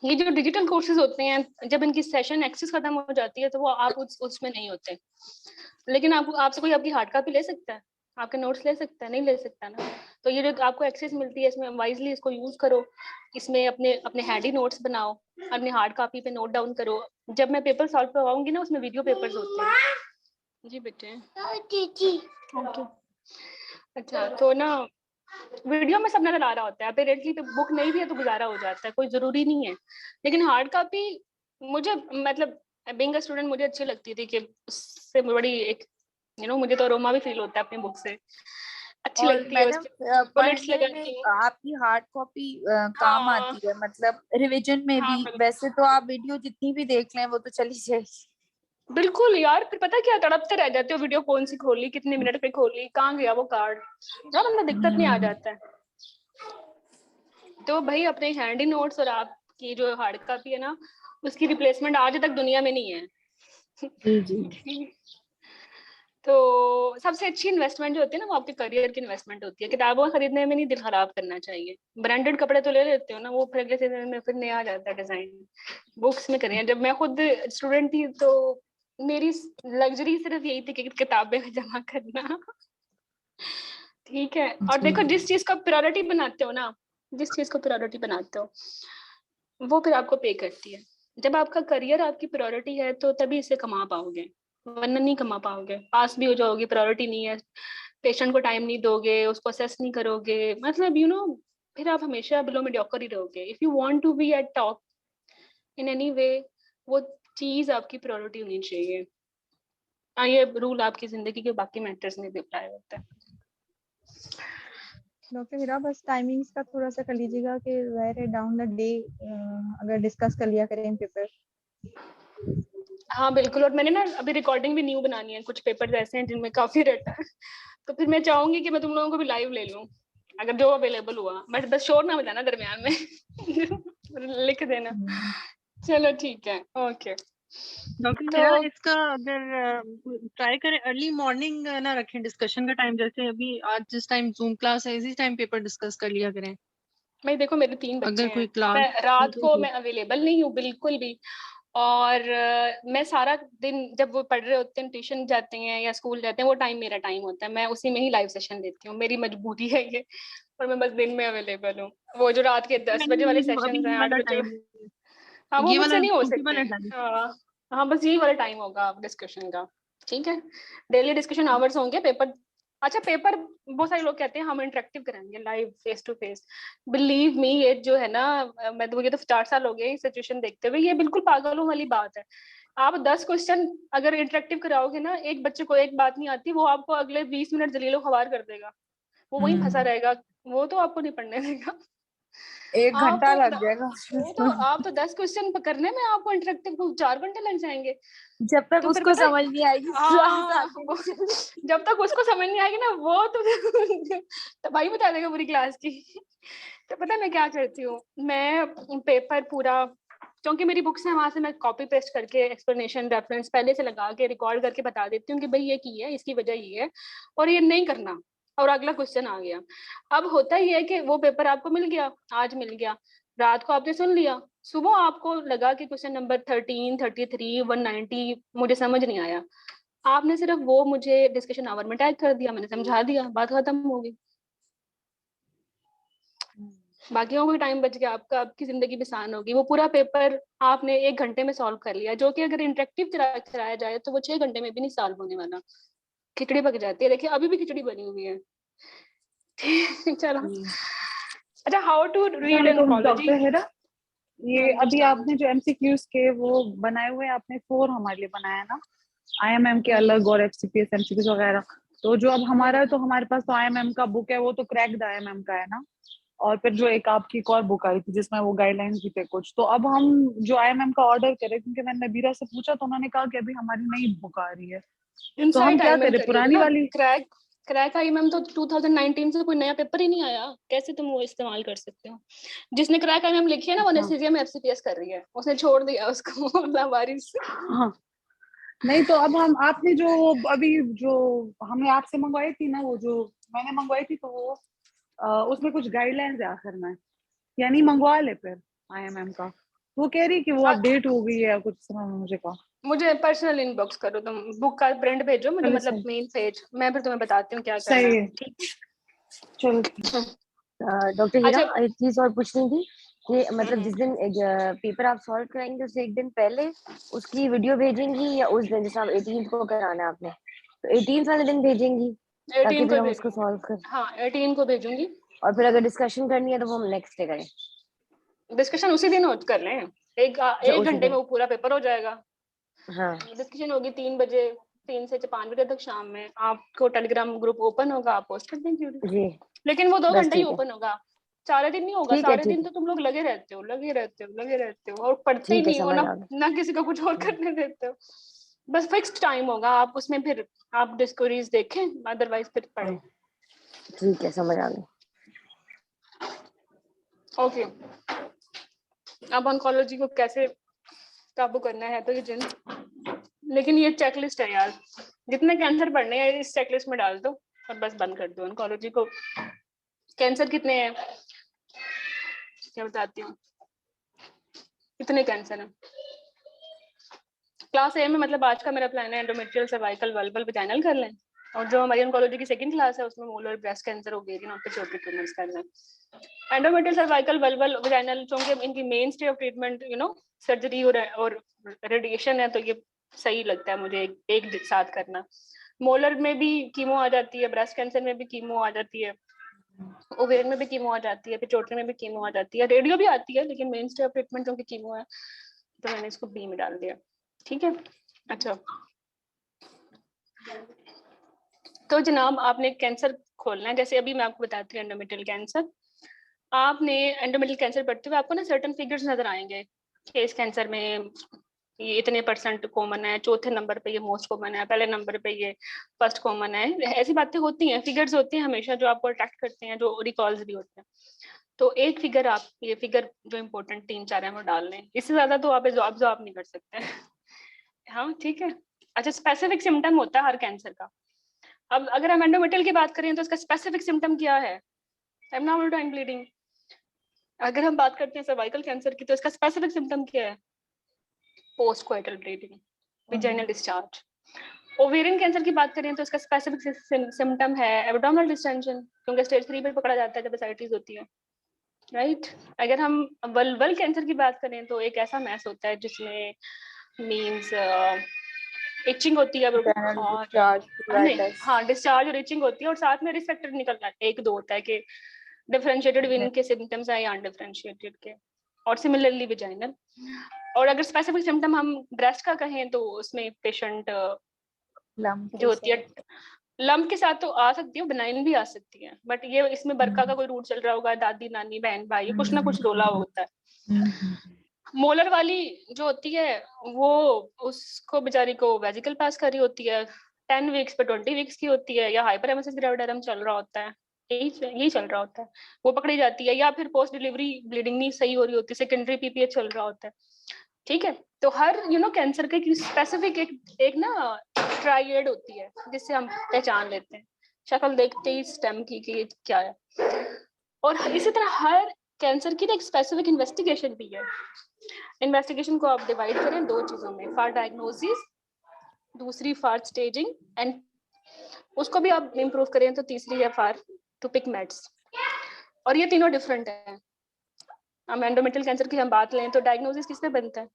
ये जो डिजिटल कोर्सेज होते हैं, जब इनकी सेशन एक्सेस खत्म हो जाती है तो वो आप उसमें नहीं होते, लेकिन आपसे कोई आपकी हार्ड कॉपी ले सकता है, आपके नोट्स ले सकता है? नहीं ले सकता ना। तो ये जो आपको एक्सेस मिलती है, इसमें वाइजली इसको यूज करो, इसमें अपने अपने हैंडी नोट्स बनाओ, अपनी हार्ड कॉपी पे नोट डाउन करो। जब मैं पेपर सॉल्व करवाऊंगी ना, उसमें वीडियो पेपर्स होते हैं। जी बेटे ओके। अच्छा, तो ना वीडियो में सब नजर आ रहा होता है, अपेरेंटली तो बुक नहीं भी है तो गुजारा हो जाता है, कोई जरूरी नहीं है। लेकिन हार्ड कॉपी मुझे, मतलब बीइंग अ स्टूडेंट, मुझे अच्छी लगती थी कि उससे बड़ी एक मुझे तो अरोमा भी फील होता है अपनी बुक से, अच्छी और लगती है, मैडम उसके बुलेट्स पढ़ने लगाती में हूँ। आपकी हार्ड कॉपी काम हाँ आती है, मतलब रिवीजन में हाँ भी। वैसे तो आप वीडियो जितनी भी देख लें वो तो चली जाएगी। बिल्कुल यार, फिर पता क्या, तड़पते रह जाते हो, वीडियो कौन सी खोली, कितने मिनट पे खोली, कहाँ गया वो कार्ड, ना मतलब दिक्कत नहीं आ जाता है। तो भाई अपने हैंडी नोट्स और आपकी जो हार्ड कॉपी है ना, उसकी रिप्लेसमेंट आज तक दुनिया में नहीं है। जी जी। तो सबसे अच्छी इन्वेस्टमेंट जो होती है ना, वो आपके करियर की इन्वेस्टमेंट होती है। किताबों खरीदने में नहीं दिल खराब करना चाहिए। ब्रांडेड कपड़े तो ले लेते हो ना, वो फिर अगले सीजन में फिर नया आ जाता है डिजाइन। बुक्स में करें, जब मैं खुद स्टूडेंट थी तो मेरी लग्जरी सिर्फ यही थी कि किताबें जमा करना। ठीक है। और देखो, जिस चीज को प्रायोरिटी बनाते हो ना, जिस चीज को प्रायोरिटी बनाते हो, वो फिर आपको पे करती है। जब आपका करियर आपकी प्रायोरिटी है तो तभी इसे कमा पाओगे, वरना नहीं कमा पाओगे। पास भी हो जाओगे, प्रायोरिटी नहीं है, पेशेंट को टाइम नहीं दोगे, उसको असेस नहीं करोगे, मतलब फिर आप हमेशा बिलो मीडियोकर ही रहोगे। If you want to be at top in any way, वो चीज आपकी प्रायोरिटी होनी चाहिए। ये रूल आपकी जिंदगी के बाकी मैटर्स में भी अप्लाई होता है। डॉक्टर हीरा, बस टाइमिंग्स का थोड़ा सा कर लीजिएगा कि वेयर डाउन द डे अगर डिस्कस कर लिया करें पेपर। हाँ बिल्कुल। और मैंने ना अभी रिकॉर्डिंग भी न्यू बनानी है, कुछ पेपर्स ऐसे हैं जिनमें काफी रहता है, तो फिर मैं चाहूंगी कि मैं तुम लोगों को भी लाइव ले लूं, अगर जो अवेलेबल हुआ, बट बस शोर ना बजाना दरमियान में। लिख देना। चलो ठीक है, ओके। डॉक्टर हीरा, इसका अगर ट्राई करें अर्ली मॉर्निंग ना रखें डिस्कशन का टाइम, जैसे अभी आज जिस टाइम जूम क्लास है इसी टाइम पेपर डिस्कस कर लिया करें। भाई देखो, मेरे 3 बच्चे अगर हैं, कोई क्लास मैं रात को मैं अवेलेबल नहीं हूँ बिल्कुल भी। और मैं सारा दिन, जब वो पढ़ रहे होते हैं, ट्यूशन जाते हैं या स्कूल जाते हैं, वो टाइम मेरा टाइम होता है, मैं उसी में ही लाइव सेशन देती हूँ, मेरी मजबूरी है ये। और मैं बस दिन में अवेलेबल हूँ। वो जो रात के 10 बजे वाले अभी सेशन ये हैं, 8 वाला बजे, टाइम, हाँ वो ये मुझसे वाला नहीं हो इसी सकते वाला हैं। टाइम। हाँ हाँ, बस यही वाला टाइम होगा डिस्कशन का। ठीक है, डेली डिस्कशन आवर्स होंगे। पेपर, अच्छा पेपर, बहुत सारे लोग कहते हैं हम इंटरेक्टिव कराएंगे live face to face. Believe me, ये जो है ना, मैं तो, मुझे तो 4 साल हो गए सिचुएशन देखते हुए, ये बिल्कुल पागलों वाली बात है। आप 10 क्वेश्चन अगर इंटरेक्टिव कराओगे ना, एक बच्चे को एक बात नहीं आती, वो आपको अगले 20 मिनट जलीलो खवार कर देगा, वो वहीं फंसा रहेगा, वो तो आपको नहीं पढ़ने देगा। 1 घंटा लग जाएगा आप तो 10 क्वेश्चन करने में आपको इंटरेक्टिव को 4 घंटे लग जाएंगे। जब तक तो फिर उसको पता है, समझ नहीं आएगी क्लास हाँ आगे नहीं चलेगी। जब तक उसको समझ नहीं आएगी ना, वो तो भाई बता देगा पूरी क्लास की। तो पता है मैं क्या करती हूँ, मैं पेपर पूरा, क्योंकि मेरी बुक्स है, वहां से मैं कॉपी पेस्ट करके एक्सप्लेनेशन रेफरेंस पहले से लगा के रिकॉर्ड करके बता देती हूँ कि भाई ये की है, इसकी वजह ये है, और ये नहीं करना, और अगला क्वेश्चन आ गया। अब होता ही है कि वो पेपर आपको मिल गया, आज मिल गया, रात को आपने सुन लिया, सुबह आपको लगा कि क्वेश्चन नंबर 13, 33, 190 मुझे समझ नहीं आया, आपने सिर्फ वो मुझे डिस्कशन आवर में टैग कर दिया, मैंने समझा दिया, बात खत्म हो गई। बाकियों को भी टाइम बच गया, आपका, आपकी जिंदगी भी आसान होगी। वो पूरा पेपर आपने 1 घंटे में सॉल्व कर लिया, जो कि अगर इंटरेक्टिव कराया जाए तो वो 6 घंटे में भी नहीं सॉल्व होने वाला। खिचड़ी पक जाती है, देखिए अभी भी खिचड़ी बनी हुई है। चलो, अच्छा, how to read an doctor हेरा, ये अभी हाँ आपने जो एमसीक्यूज के वो बनाए हुए हैं, आपने 4 हमारे लिए बनाया ना, आईएमएम के अलग और एफसीपीएस एमसीक्यूज वगैरह। तो जो अब हमारा है, तो हमारे पास तो आईएमएम का बुक है, वो तो क्रैक्ड आईएमएम का है ना, और फिर जो एक आपकी एक और बुक आई थी जिसमें वो गाइडलाइंस भी थे कुछ। तो अब हम जो आईएमएम का ऑर्डर करें, क्योंकि मैंने नबीरा से पूछा तो उन्होंने कहा कि अभी हमारी नई बुक आ रही है, तो हम इनसाइट क्या आईएमएम करें, करिएगा पुरानी ना। वाली? क्रैक आईएमएम तो 2019 से कोई नया पेपर ही नहीं आया, कैसे तुम वो इस्तेमाल कर सकते हो? जिसने क्रैक आईएमएम लिखी है ना, वो एनएससीजीएम एफसीपीएस कर रही है, उसने छोड़ दिया उसको लावारिस। हाँ, नहीं तो अब हम, आपने जो अभी जो हमने आपसे मंगवाई थी ना, वो जो मैंने मंगवाई थी, तो वो उसमें कुछ गाइडलाइंस है आखिर में, यानी मंगवा ले फिर आईएमएम का। वो कह रही कि वो हाँ। अपडेट हो गई है या कुछ समय में मुझे कहा। मुझे पर्सनल इनबॉक्स करो तुम, बुक का प्रिंट भेजो मुझे, चलो मतलब सही मेन पेज, मैं फिर तुम्हें बताती हूँ क्या करना सही है। है, ठीक चलो है। डॉक्टर हीरा, अच्छा। एक चीज और पूछनी थी कि मतलब जिस दिन पेपर आप सॉल्व कराएंगे उससे एक दिन पहले उसकी वीडियो भेजेंगी या उस दिन, जैसे आप 18 को कराना है आपने तो 18 वाले दिन भेजेंगी ताकि 18 फिर को हम उसको भेजूंगी। सॉल्व करें, हाँ 18 को भेजूंगी। और फिर अगर डिस्कशन करनी है तो वो हम नेक्स्ट डे करें? डिस्कशन उसी दिन कर लें, एक अच्छा, एक उसी घंटे में दिन। वो पूरा पेपर हो जाएगा। हाँ डिस्कशन होगी 3 बजे, 3 से 5 बजे तक शाम में। आपको टेलीग्राम ग्रुप ओपन होगा, आप पोस्ट कर देंगे। जी, लेकिन वो 2 बस घंटे ही ठीक है, ओपन होगा, सारे दिन नहीं होगा। ठीक है, सारे दिन ठीक तो है, तुम लोग लगे रहते हो, लगे रहते हो, लगे रहते हो और पढ़ते ही ठीक है, नहीं हो समझ ना, आ गया। ना किसी को कुछ और करने देते हो। बस फिक्स्ड टाइम होगा, आप उसमें फिर आप डिस्कवरीज देखें, अदरवाइज फिर पढ़ें। ठीक है, समझ आ गया। ओके। अब ऑन्कोलॉजी को कैसे काबू करना है तो ये जिन, लेकिन ये चेकलिस्ट है यार, जितने कैंसर पढ़ने हैं इस चेकलिस्ट में डाल दो और बस बंद कर दो। ऑन्कोलॉजी को कैंसर कितने हैं क्या बताती हूँ, कितने कैंसर हैं। क्लास ए में मतलब आज का मेरा प्लान है एंडोमेट्रियल, सर्वाइकल, वल्वल, वजाइनल कर लें, और जो हमारी ऑन्कोलॉजी की सेकंड क्लास है उसमें मोलर, ब्रेस्ट कैंसर, ओवेरियन और पिट्यूटरी ट्यूमर्स कर लें। एंडोमेट्रियल, सर्वाइकल, वल्वल, वजाइनल क्योंकि इनकी main stay of treatment surgery और रेडिएशन है, तो ये सही लगता है मुझे एक साथ करना। मोलर में भी कीमो आ जाती है, ब्रेस्ट कैंसर में भी कीमो आ जाती है, ओवेरियन में भी कीमो आ जाती है, पिट्यूटरी में भी कीमो आ जाती है, रेडियो भी आती है, लेकिन मेन स्टे ऑफ ट्रीटमेंट क्योंकि कीमो है तो मैंने इसको बी में डाल दिया। ठीक है। अच्छा, तो जनाब आपने कैंसर खोलना है, जैसे अभी मैं आपको बताती हूँ एंडोमेट्रियल कैंसर। आपने एंडोमेट्रियल कैंसर पढ़ते हुए आपको ना सर्टेन फिगर्स नजर आएंगे कि इस कैंसर में ये इतने % कॉमन है, चौथे नंबर पे ये मोस्ट कॉमन है, पहले नंबर पे ये फर्स्ट कॉमन है। ऐसी बातें होती हैं, फिगर्स होती हैं हमेशा जो आपको अट्रैक्ट करते हैं, जो रिकॉल्स भी होते हैं। तो एक फिगर, आप ये फिगर जो इम्पोर्टेंट 3-4 है वो डाल लें, इससे ज्यादा तो आप ऑब्जॉर्व नहीं कर सकते। हाँ ठीक है। अच्छा, स्पेसिफिक सिम्टम होता है हर कैंसर का। अब अगर हम एंडोमेट्रियल की बात करें तो इसका स्पेसिफिक सिम्टम क्या है? Abnormal time bleeding. अगर हम बात करते हैं सर्वाइकल कैंसर की तो इसका स्पेसिफिक सिम्टम क्या है? Post coital bleeding, vaginal discharge. Ovarian cancer की बात करें तो इसका स्पेसिफिक सिम्टम है एब्डोमिनल डिस्टेंशन, क्योंकि स्टेज 3 पे पकड़ा जाता है जब एसाइटिस होती है, राइट। अगर हम वल्वल कैंसर की बात करें तो एक ऐसा मैस होता है जिसमें मींस इचिंग होती है और नहीं, हाँ डिस्चार्ज और इचिंग होती है, और साथ में रिस्क फैक्टर निकलता है, 1-2 होता है कि डिफरेंशिएटेड विन के सिम्टम्स है या अनडिफरेंशिएटेड के, और सिमिलरली विजाइनल। और अगर स्पेसिफिक सिम्टम हम ब्रेस्ट का कहें तो उसमें पेशेंट जो होती है लम्प के साथ तो आ सकती है, बनाइन भी आ सकती है, बट ये इसमें बरका का कोई रूट चल रहा होगा, दादी नानी बहन भाई कुछ ना कुछ रोला होता है। मोलर वाली जो होती है वो उसको बेचारी को वेजिकल पास कर रही होती है, 10 वीक्स पे 20 वीक्स की होती है, या हाइपरेमेसिस ग्रेविडारम चल रहा होता है, यही चल रहा होता है, वो पकड़ी जाती है, या फिर पोस्ट डिलीवरी ब्लीडिंग नहीं सही हो रही होती, सेकेंडरी पीपीएच चल रहा होता है। ठीक है। तो हर कैंसर के स्पेसिफिक एक ना ट्राइएड होती है जिससे हम पहचान लेते हैं, शक्ल देखते ही स्टेम की कि क्या है। और इसी तरह हर कैंसर की एक स्पेसिफिक इन्वेस्टिगेशन भी है। इन्वेस्टिगेशन को आप डिवाइड करें 2 चीजों में, फॉर डायग्नोसिस, दूसरी फॉर स्टेजिंग, एंड उसको भी आप इम्प्रूव करें तो तीसरी है फॉर टू पिक मेड्स। और ये तीनों डिफरेंट है। हम एंडोमेट्रियल कैंसर की हम बात लें तो डायग्नोसिस किस पे बनता है?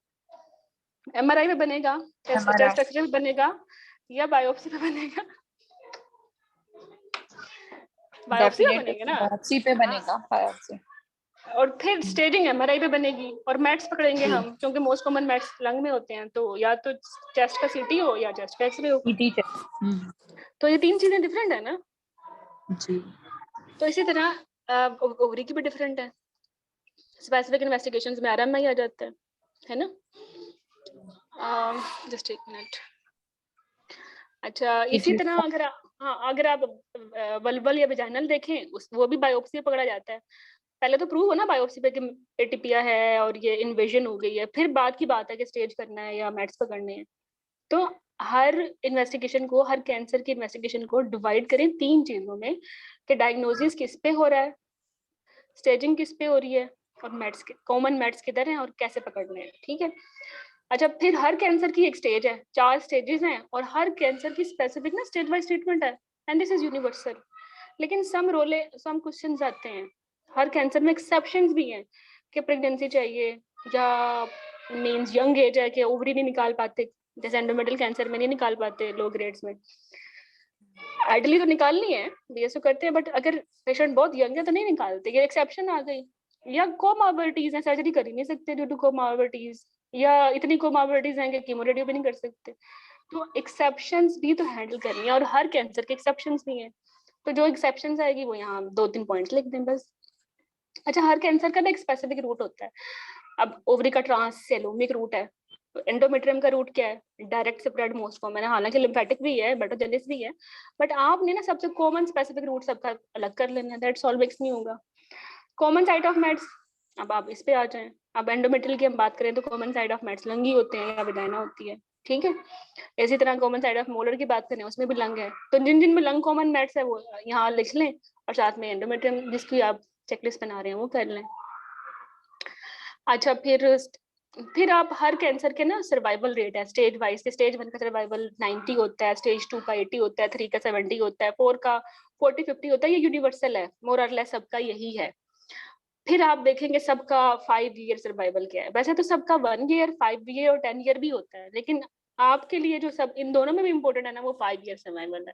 एमआरआई पे बनेगा, चेस्ट एक्सरे पे बनेगा, या बायोप्सी पे बनेगा? बायोप्सी पे बनेगा ना, बायोप्सी पे बनेगा, बायोप्सी। और फिर स्टेजिंग एमआरआई पे बनेगी, और मैट्स पकड़ेंगे हम क्योंकि मोस्ट कॉमन मैट्स लंग में होते हैं, तो या तो चेस्ट का सीटी हो या चेस्ट का एक्सरे हो। तो ये 3 चीजें डिफरेंट है ना जी। तो इसी तरह ओवरी की भी डिफरेंट है, स्पेसिफिक इन्वेस्टिगेशंस में आरएमआई आ जाता है ना। जस्ट एक मिनट। अच्छा, इसी तरह अगर आप वल्वल या वेजाइनल देखें वो भी बायोप्सी में पकड़ा जाता है। पहले तो प्रूव हो ना बायोप्सी पे कि एटिपिया है और ये इन्वेजन हो गई है, फिर बाद की बात है कि स्टेज करना है या मेड्स पकड़ने हैं। तो हर इन्वेस्टिगेशन को, हर कैंसर की इन्वेस्टिगेशन को डिवाइड करें 3 चीजों में कि डायग्नोसिस किस पे हो रहा है, स्टेजिंग किस पे हो रही है, और मेट्स के कॉमन मेट्स किधर हैं और कैसे पकड़ने हैं, ठीक है। अच्छा, फिर हर कैंसर की एक स्टेज है, 4 स्टेजेस हैं और हर कैंसर की स्पेसिफिक ना स्टेज वाइज ट्रीटमेंट है, एंड दिस इज यूनिवर्सल। लेकिन सम क्वेश्चंस आते हैं, हर कैंसर में एक्सेप्शंस भी हैं कि प्रेगनेंसी चाहिए या मींस यंग एज है कि ओवरी नहीं निकाल पाते, जैसे एंडोमेट्रियल कैंसर में नहीं निकाल पाते लो ग्रेड्स में। आइडली तो निकालनी है, बीएसओ करते हैं, बट अगर पेशेंट बहुत यंग है तो नहीं निकालते, ये एक्सेप्शन आ गई। या कोमॉर्बिडिटीज है, सर्जरी कर ही नहीं सकते ड्यू टू कोमॉर्बिडिटीज, या इतनी कोमॉर्बिडिटीज हैं कि कीमोरेडियो भी नहीं कर सकते। तो एक्सेप्शंस भी तो हैंडल करनी है और हर कैंसर के एक्सेप्शंस भी हैं, तो जो एक्सेप्शंस आएगी वो यहाँ 2-3 पॉइंट्स लिख दें बस। अच्छा, हर कैंसर का ना एक स्पेसिफिक रूट होता है। अब ओवरी का ट्रांससेलोमिक रूट है, तो एंडोमेट्रियम का रूट क्या है, डायरेक्ट स्प्रेड मोस्ट कॉमन है, हालांकि लिम्फेटिक भी है, बेटोजेनिस भी है, बट आपने ना सबसे कॉमन स्पेसिफिक रूट सबका अलग कर लेना है, दैट्स ऑल मिक्स नहीं होगा। कॉमन साइट ऑफ मेट्स, अब आप इस पे आ जाएं। अब एंडोमेट्रियल की हम बात करें तो common site of mets lung ही होते हैं या विजाइना होती है, ठीक है। इसी तरह कॉमन साइड ऑफ मोलर की बात करें उसमें भी लंग है, तो जिन जिन में लंग कॉमन मेट्स है वो यहाँ लिख लें और साथ में एंडोमेट्रियम जिसकी आप चेकलिस्ट बना रहे हैं वो कर लें। अच्छा, फिर आप हर कैंसर के ना सर्वाइवल रेट है स्टेज वाइज के, स्टेज 1 का सर्वाइवल 90 होता है, स्टेज 2 का 80 होता है, 3 का 70 होता है, 4 का 40-50 होता है, ये यूनिवर्सल है, मोर और लेस सबका यही है। फिर आप देखेंगे सबका 5 ईयर सर्वाइवल क्या है, वैसे तो सबका 1 ईयर, 5 ईयर और 10 ईयर भी होता है, लेकिन आपके लिए जो सब इन दोनों में भी इम्पोर्टेंट है ना वो 5 ईयर सर्वाइवल है,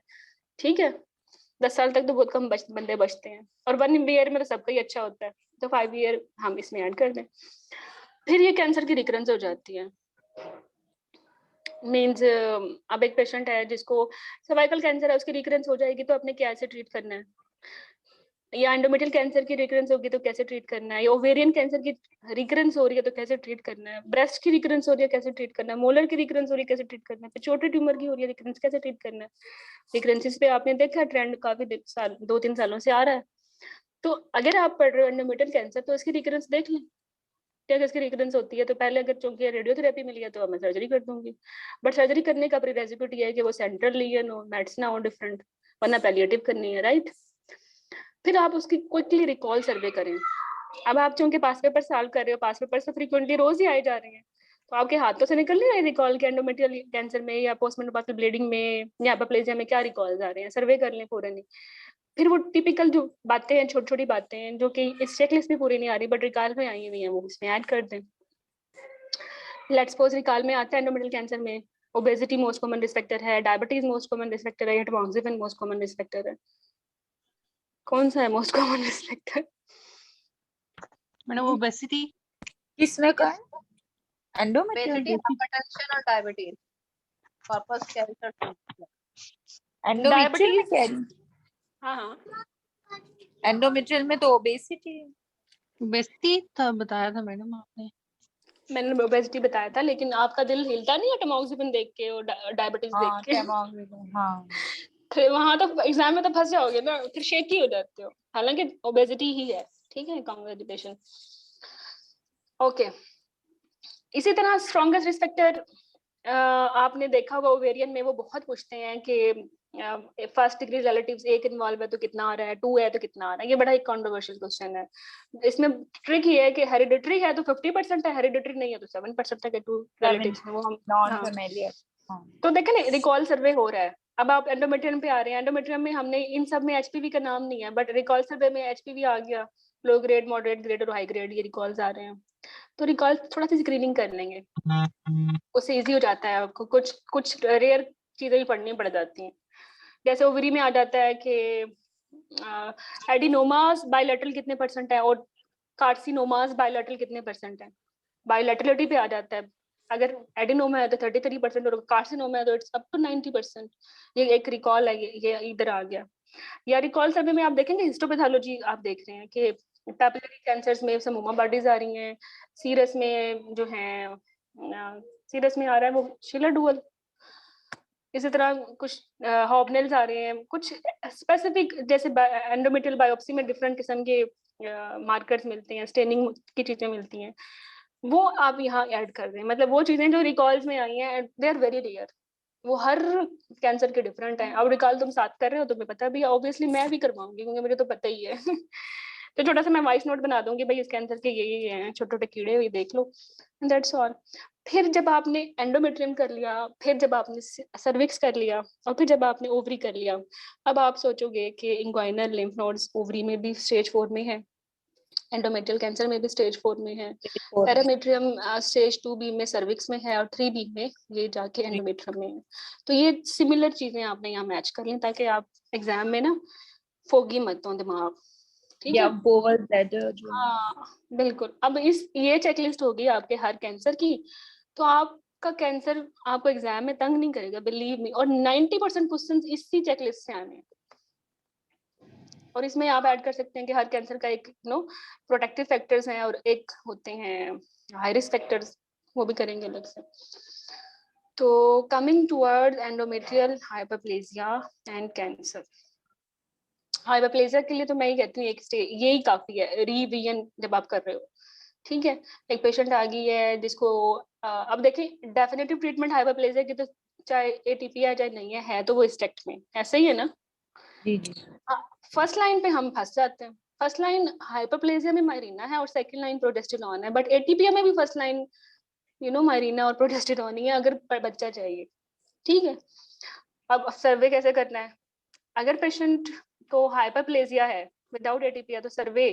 ठीक है। 10 साल तक तो बहुत कम बंदे बचते हैं और 1 ईयर में तो सबका ही अच्छा होता है, तो 5 ईयर हम इसमें ऐड कर दें। फिर ये कैंसर की रिकरेंस हो जाती है, मीन्स अब एक पेशेंट है जिसको सर्वाइकल कैंसर है, उसकी रिकरेंस हो जाएगी तो अपने कैसे ट्रीट करना है, या एंडोमेट्रियल कैंसर की रिकरेंस होगी तो कैसे ट्रीट करना है, या ओवेरियन कैंसर की रिकरेंस हो रही है तो कैसे ट्रीट करना है, ब्रेस्ट की रिकरेंस हो रही है कैसे ट्रीट करना है, मोलर की रिकरेंस हो रही है कैसे ट्रीट करना है, पिट्यूटरी ट्यूमर की हो रही है रिकरेंस कैसे ट्रीट करना है। रिकरेंसेस पे आपने देखा ट्रेंड काफी 2-3 सालों से आ रहा है, तो अगर आप पढ़ रहे हो एंडोमेट्रियल कैंसर तो इसकी रिकरेंस देख लें, क्या इसकी रिकरेंस होती है तो पहले अगर चूंकि रेडियोथेरेपी मिली है तो मैं सर्जरी कर दूंगी, बट सर्जरी करने का प्रीरेक्विजिट ये है कि वो सेंट्रल लीजन हो, मेट्स ना हो डिफरेंट, वरना पैलिएटिव करनी है, राइट। फिर आप उसकी क्विकली रिकॉल सर्वे करें। अब आप चूंकि पास पेपर सॉल्व कर रहे हो, पास पेपर तो फ्रीक्वेंटली रोज ही आए जा रहे हैं, तो आपके हाथों से निकल नहीं रहे रिकॉल के एंडोमेट्रियल कैंसर में या पोस्टमेनोपॉजल ब्लीडिंग में या एपोप्लेजिया में क्या रिकॉल्स आ रहे हैं, सर्वे कर लें फौरन। फिर वो टिपिकल जो बातें हैं, छोटी छोटी बातें हैं जो कि इस चेकलिस्ट में पूरी नहीं आ रही बट रिकॉल में आई हुई हैं, वो इसमें ऐड कर दें। लेट्स सपोज रिकॉल में आता है एंडोमेट्रियल कैंसर में obesity most common risk factor है, diabetes most common risk factor है, tamoxifen most common risk factor है। कौन सा है most common risk factor? Madam obesity किसमें का है? एंडोमेट्रियल ओबेसिटी, हाइपरटेंशन और डायबिटीज, कॉर्पस कैल्शियम, एंडोमेट्रियल में कह रही हाँ हाँ, एंडोमेट्रियल में तो ओबेसिटी ओबेसिटी था बताया था मैडम आपने। मैंने ओबेसिटी बताया था, लेकिन आपका दिल हिलता नहीं है टैमोक्सिफेन देख के और डायबिटीज देख हाँ के? हाँ फिर वहां तो एग्जाम में तो फंस जाओगे ना, फिर शेकी हो जाते हो, हालांकि ओबेसिटी ही है, ठीक है। कांग्रेचुलेशन। ओके, इसी तरह स्ट्रॉन्गेस्ट रिस्क फैक्टर आपने देखा होगा ओवेरियन में वो बहुत पूछते हैं कि फर्स्ट डिग्री रिलेटिव्स एक इन्वॉल्व है तो कितना आ रहा है, 2 है तो कितना आ रहा है, ये बड़ा एक कंट्रोवर्शियल क्वेश्चन है। इसमें ट्रिक ये है कि हेरिडिटरी है तो 50% है, हेरिडिटरी नहीं है तो 7% तक है 2 रिलेटिव्स में, वो हम नॉन हाँ। फैमिलियर तो देखें ना, रिकॉल सर्वे हो रहा है, अब आप एंडोमेट्रियम पे आ रहे हैं, एंडोमेट्रियम में हमने इन सब में एचपीवी का नाम नहीं है, बट रिकॉल सर्वे में एचपीवी आ गया, लो ग्रेड, मॉडरेट ग्रेड और हाई ग्रेड ये रिकॉल्स आ रहे हैं, तो रिकॉल थोड़ा सी स्क्रीनिंग कर लेंगे, उससे इजी हो जाता है आपको, कुछ रेयर चीजें भी पढ़नी पड़ जाती हैं। जैसे ओवरी में आ जाता है कि एडिनोमास बायलैटरल कितने परसेंट है और कार्सिनोमास बायलैटरल कितने परसेंट है, बायलैटरलिटी पे आ जाता है, अगर एडिनोमा है तो 33% और कार्सिनोमा है तो इट्स अप टू 90%। ये एक रिकॉल है, ये इधर आ गया। या रिकॉल सर्वे में आप देखेंगे हिस्टोपैथोलॉजी आप देख रहे हैं कि पैपिलरी कैंसर्स में समूमा बॉडीज आ रही हैं, सीरस में जो है सीरस में आ रहा है वो शिलर डुअल, इसी तरह कुछ हॉबनेल्स आ रहे हैं, कुछ स्पेसिफिक जैसे एंडोमेट्रियल बायोप्सी में डिफरेंट किस्म के मार्कर्स मिलते हैं, स्टेनिंग की चीजें मिलती हैं, वो आप यहाँ ऐड कर रहे हैं। मतलब वो चीजें जो रिकॉल्स में आई हैं दे आर वेरी रेयर, वो हर कैंसर के डिफरेंट हैं। अब रिकॉल तुम साथ कर रहे हो तो तुम्हें पता भी है, ऑब्वियसली मैं भी करवाऊंगी क्योंकि मुझे तो पता ही है तो छोटा सा मैं वॉइस नोट बना दूंगी, भाई इसके आंसर के ये हैं, छोटे छोटे कीड़े हुए देख लो, दैट्स ऑल। फिर जब आपने एंडोमेट्रियम कर लिया, फिर जब आपने सर्विक्स कर लिया, और फिर जब आपने ओवरी कर लिया, अब आप सोचोगे कि इंग्वाइनल लिम्फ नोड्स ओवरी में भी स्टेज 4 में है, एंडोमेट्रियल कैंसर में भी स्टेज 4 में है, पैरामीट्रियम स्टेज 2B में, सर्विक्स में है, और 3B में ये जाके एंडोमेट्रियम में है। तो ये सिमिलर चीजें आपने यहाँ मैच कर लें ताकि आप एग्जाम में ना फोगी मत हो दिमाग, ठीक है? बोवल ब्लैडर जो हाँ बिल्कुल। अब ये चेकलिस्ट होगी आपके हर कैंसर की, तो आपका कैंसर आपको एग्जाम में तंग नहीं करेगा, बिलीव मी। और 90% क्वेश्चंस इसी चेकलिस्ट से आने हैं। और इसमें आप ऐड कर सकते हैं कि हर कैंसर का एक प्रोटेक्टिव फैक्टर्स हैं और एक होते हैं हाई रिस्क फैक्टर्स, वो भी करेंगे अलग से। तो coming towards endometrial hyperplasia and cancer. Hyperplasia के लिए तो मैं ही कहती हूँ यही काफी है रिविजन जब आप कर रहे हो, ठीक है? एक पेशेंट आ गई है जिसको अब देखिए डेफिनेटिव ट्रीटमेंट हाइपरप्लेजिया की तो चाहे एटीपी है चाहे नहीं है तो वो हिस्टेक्टमी, ऐसे ही है ना? जी जी फर्स्ट लाइन पे हम फंस जाते हैं। फर्स्ट लाइन हाइपरप्लेजिया में मायरीना है और सेकंड लाइन प्रोजेस्टेरोन है, बट एटीपीया में भी फर्स्ट लाइन मायरीना और प्रोजेस्टेरोन ही है अगर बच्चा चाहिए, ठीक है? अब सर्वे कैसे करना है? अगर पेशेंट को हाइपरप्लेजिया है विदाउट एटीपीया तो सर्वे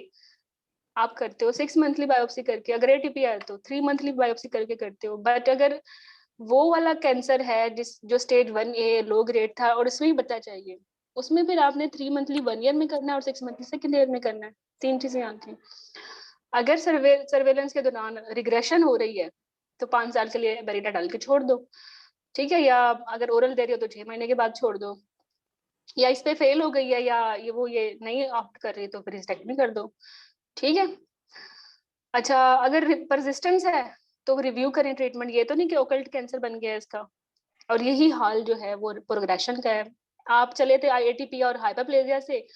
आप करते हो 6 मंथली बायोप्सी करके, अगर एटीपीया है तो 3 मंथली बायोप्सी करके करते हो। बट अगर वो वाला कैंसर है जो स्टेज 1A लो ग्रेड था और उसमें ही बच्चा चाहिए, उसमें फिर आपने 3 मंथली 1 ईयर में करना है और 6 मंथली सेकेंड ईयर में करना है। 3 चीजें आती हैं। अगर सर्वेलेंस के दौरान रिग्रेशन हो रही है तो 5 साल के लिए बेरिटा डाल के छोड़ दो, ठीक है? या अगर ओरल दे रही हो तो 6 महीने के बाद छोड़ दो, या इस पे फेल हो गई है या ये नहीं ऑप्ट कर रही तो फिर हिस्टेक्टमी कर दो, ठीक है? अच्छा, अगर परसिस्टेंस है तो रिव्यू करें ट्रीटमेंट, ये तो नहीं कि ओकल्ट कैंसर बन गया है इसका। और यही हाल जो है वो प्रोग्रेशन का है। आप चले थे एटीपी और हाइपरप्लेजिया से,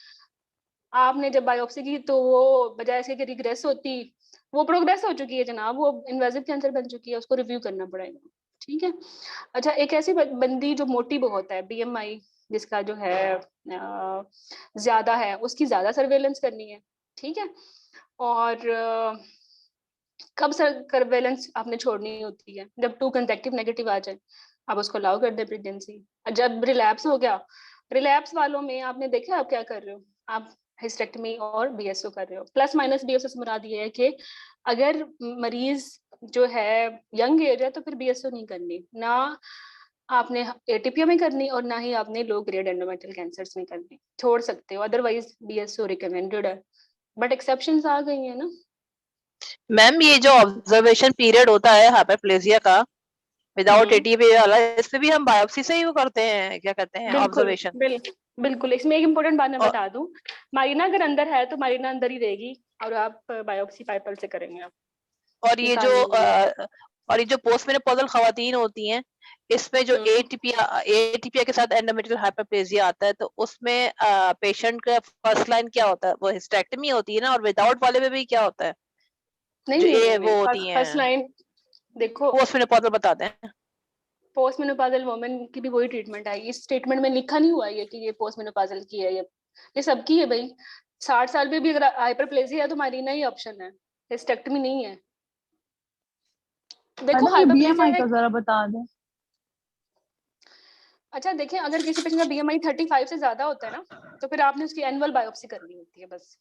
आपने जब बायोप्सी की तो वो बजाय इसके कि रिग्रेस होती, वो प्रोग्रेस हो चुकी है जनाब, वो इन्वेजिव कैंसर बन चुकी है, उसको रिव्यू करना पड़ेगा, ठीक है? अच्छा, एक ऐसी बंदी जो मोटी बहुत है, बीएमआई जिसका जो है ज्यादा है, उसकी ज्यादा सर्वेलेंस करनी है, ठीक है? और कब सर्वेलेंस आपने छोड़नी होती है? जब 2 कंसेक्टिव नेगेटिव आ जाए, आप उसको अलाउ कर दे प्रेगनेंसी। जब रिलैप्स हो गया, रिलैप्स वालों में आपने देखा आप क्या कर रहे हो, आप हिस्टेक्टमी और बीएसओ कर रहे हो। प्लस माइनस बीएसओ से मुराद ये है कि अगर मरीज जो है यंग एज है तो फिर बीएसओ नहीं करनी, ना आपने एटीपीओ में करनी और ना ही आपने लो ग्रेड एंडोमेट्रियल कैंसर्स में करनी, छोड़ सकते हो, अदरवाइज बीएसओ रिकमेंडेड है, बट एक्सेप्शंस आ गई है ना। मैम ये जो ऑब्जर्वेशन पीरियड होता है हाइपरप्लेजिया का विदाउट एटीपी वाला, इसमें भी हम बायोप्सी से ही वो करते हैं, क्या कहते हैं, ऑब्जर्वेशन? बिल्कुल। इसमें एक इम्पोर्टेंट बात मैं बता दूं, मारिना अगर अंदर है तो मारिना अंदर ही रहेगी और आप बायोप्सी पाइपल से करेंगे आप। और ये जो पोस्ट मेनोपॉजल खवातीन होती हैं, इसमें जो एटीपीया के साथ एंडोमेट्रियल हाइपरप्लेजिया आता है, तो उसमें पेशेंट का फर्स्ट लाइन क्या होता है? वो हिस्टेक्टमी होती है ना? और विदाउट वाले में भी क्या होता है? नहीं, वो होती है फर्स्ट लाइन देखो, पोस्ट मेनोपॉजल बताते हैं। पोस्ट मेनोपॉजल वुमेन की भी वही ट्रीटमेंट है। इस स्टेटमेंट में लिखा नहीं हुआ है कि ये पोस्ट मेनोपॉजल की है, ये सबकी है भाई। 60 साल पे भी अगर हाइपरप्लेजिया है तो मारीना ही ऑप्शन है, हिस्टेक्टमी नहीं है। देखो बीएमआई का जरा बता दें। अच्छा देखिए, अगर किसी पेशेंट का बीएमआई 35 से ज्यादा होता है ना, तो फिर आपने उसकी एनुअल बायोप्सी करनी होती है बस,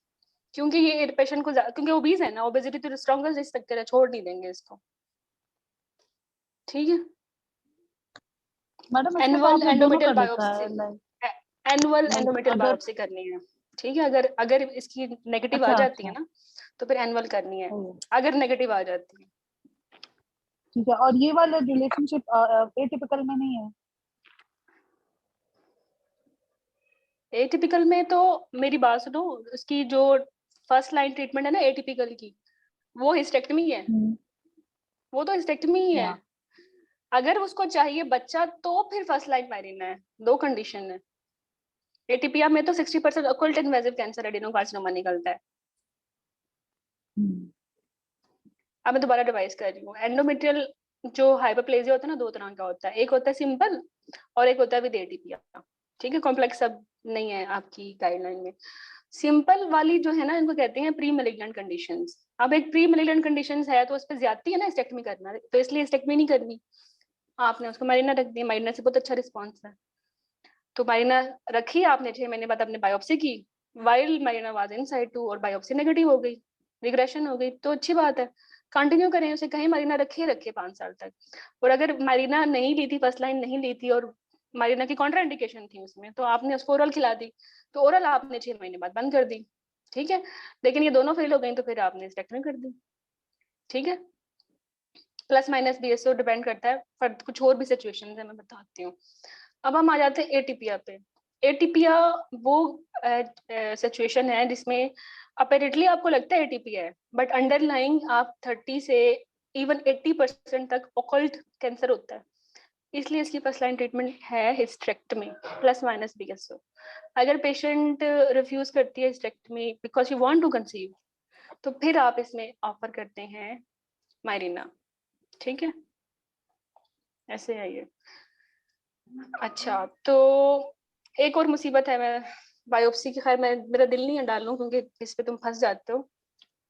क्योंकि ये पेशेंट को क्योंकि ओबीज है ना, ओबेसिटी तो स्ट्रॉन्गेस्ट रिस्क फैक्टर है, छोड़ नहीं देंगे इसको, ठीक है? एनुअल एंडोमेट्रियल बायोप्सी करनी है, ठीक है? अगर इसकी नेगेटिव आ जाती है ना तो फिर एनुअल करनी है, अगर नेगेटिव आ जाती है, ठीक है? और ये वाला रिलेशनशिप एटिपिकल में नहीं है? एटिपिकल में तो मेरी बात सुनो, उसकी जो फर्स्ट लाइन ट्रीटमेंट है ना एटिपिकल की, वो हिस्टेक्टमी है, वो तो हिस्टेक्टमी ही है। अगर उसको चाहिए बच्चा तो फिर फर्स्ट लाइन मायरीना है, 2 कंडीशन है। एटीपीया में तो 60% अकल्ट इन्वेजिव कैंसर एडेनोकार्सिनोमा निकलता है। अब मैं दोबारा रिवाइज कर रही हूँ, एंडोमेट्रियल जो हाइपरप्लेजिया होता है ना, 2 तरह का होता है, एक होता है सिंपल और एक होता है विद एटीपीया, ठीक है? कॉम्प्लेक्स सब नहीं है आपकी गाइडलाइन में। सिंपल वाली जो है ना, इनको कहते हैं प्री मेलिग्नेंट कंडीशंस। अब एक प्री मेलिग्नेंट कंडीशंस है तो उस पर ज्यादती है ना हिस्टेक्टमी करना, तो इसलिए हिस्टेक्टमी नहीं करनी। आपने उसको मारिना रख दी, मारिना से बहुत अच्छा रिस्पॉन्स है, तो मारिना रखी आपने, 6 महीने बाद आपने बायोप्सी की, वाइल मारिना वाज इनसाइड टू और बायोप्सी नेगेटिव हो गई, रिग्रेशन हो गई, तो अच्छी बात है, कंटिन्यू करें उसे, कहीं मारिना रखे 5 साल तक। और अगर मारिना नहीं ली थी, फर्स्ट लाइन नहीं ली थी और मारिना की कॉन्ट्रा इंडिकेशन थी उसमें, तो आपने उसको ओरल खिला दी, तो ओरल आपने 6 महीने बाद बंद कर दी, ठीक है। लेकिन ये दोनों फेल हो गई तो फिर आपने हिस्टेक्टमी कर दी, ठीक है। प्लस माइनस BSO डिपेंड करता है, पर कुछ और भी सिचुएशन है, मैं बताती हूँ। अब हम आ जाते हैं एटीपिया पे। एटीपिया वो सिचुएशन है जिसमें अपेरेंटली आपको लगता है एटीपिया है, बट अंडरलाइंग आप 30 से इवन 80% तक ऑकल्ट कैंसर होता है, इसलिए इसकी फर्स्ट लाइन ट्रीटमेंट है हिस्टेक्टमी प्लस माइनस BSO। अगर पेशेंट रिफ्यूज करती है hysterectomy because you want to conceive, तो फिर आप इसमें ऑफर करते हैं मायरिना, ठीक है, ऐसे है ये। अच्छा, तो एक और मुसीबत है, मैं बायोप्सी की, खैर मैं, मेरा दिल नहीं है डालूं क्योंकि इस पे तुम फंस जाते हो,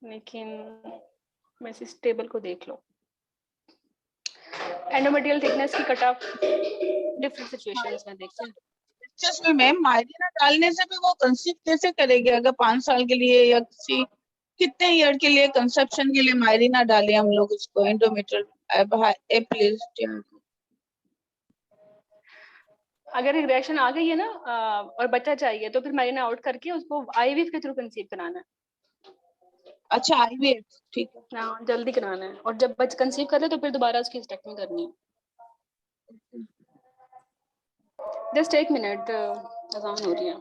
लेकिन मैं इस टेबल को देख लो। एंडोमेट्रियल थिकनेस की कट ऑफ डिफरेंट सिचुएशंस में देखते हैं। लेक्चर्स में मैम मायरिना डालने से भी वो कंसीव कैसे करेगी? अगर 5 साल के लिए या किसी कितने ईयर के लिए कंसेप्शन के लिए मायरिना डाले हम लोग उसको, एंडोमेट्रियल एप्लिस्ट, अगर रिग्रेशन आ गई है ना और बच्चा चाहिए, तो फिर मायरिना आउट करके उसको IVF के थ्रू कंसीव कराना है। अच्छा IVF, ठीक है। हाँ, जल्दी कराना है, और जब बच्चा कंसीव करे तो फिर दोबारा उसकी हिस्टेक्टमी करनी है। जस्ट 1 मिनट, अजान हो रही है।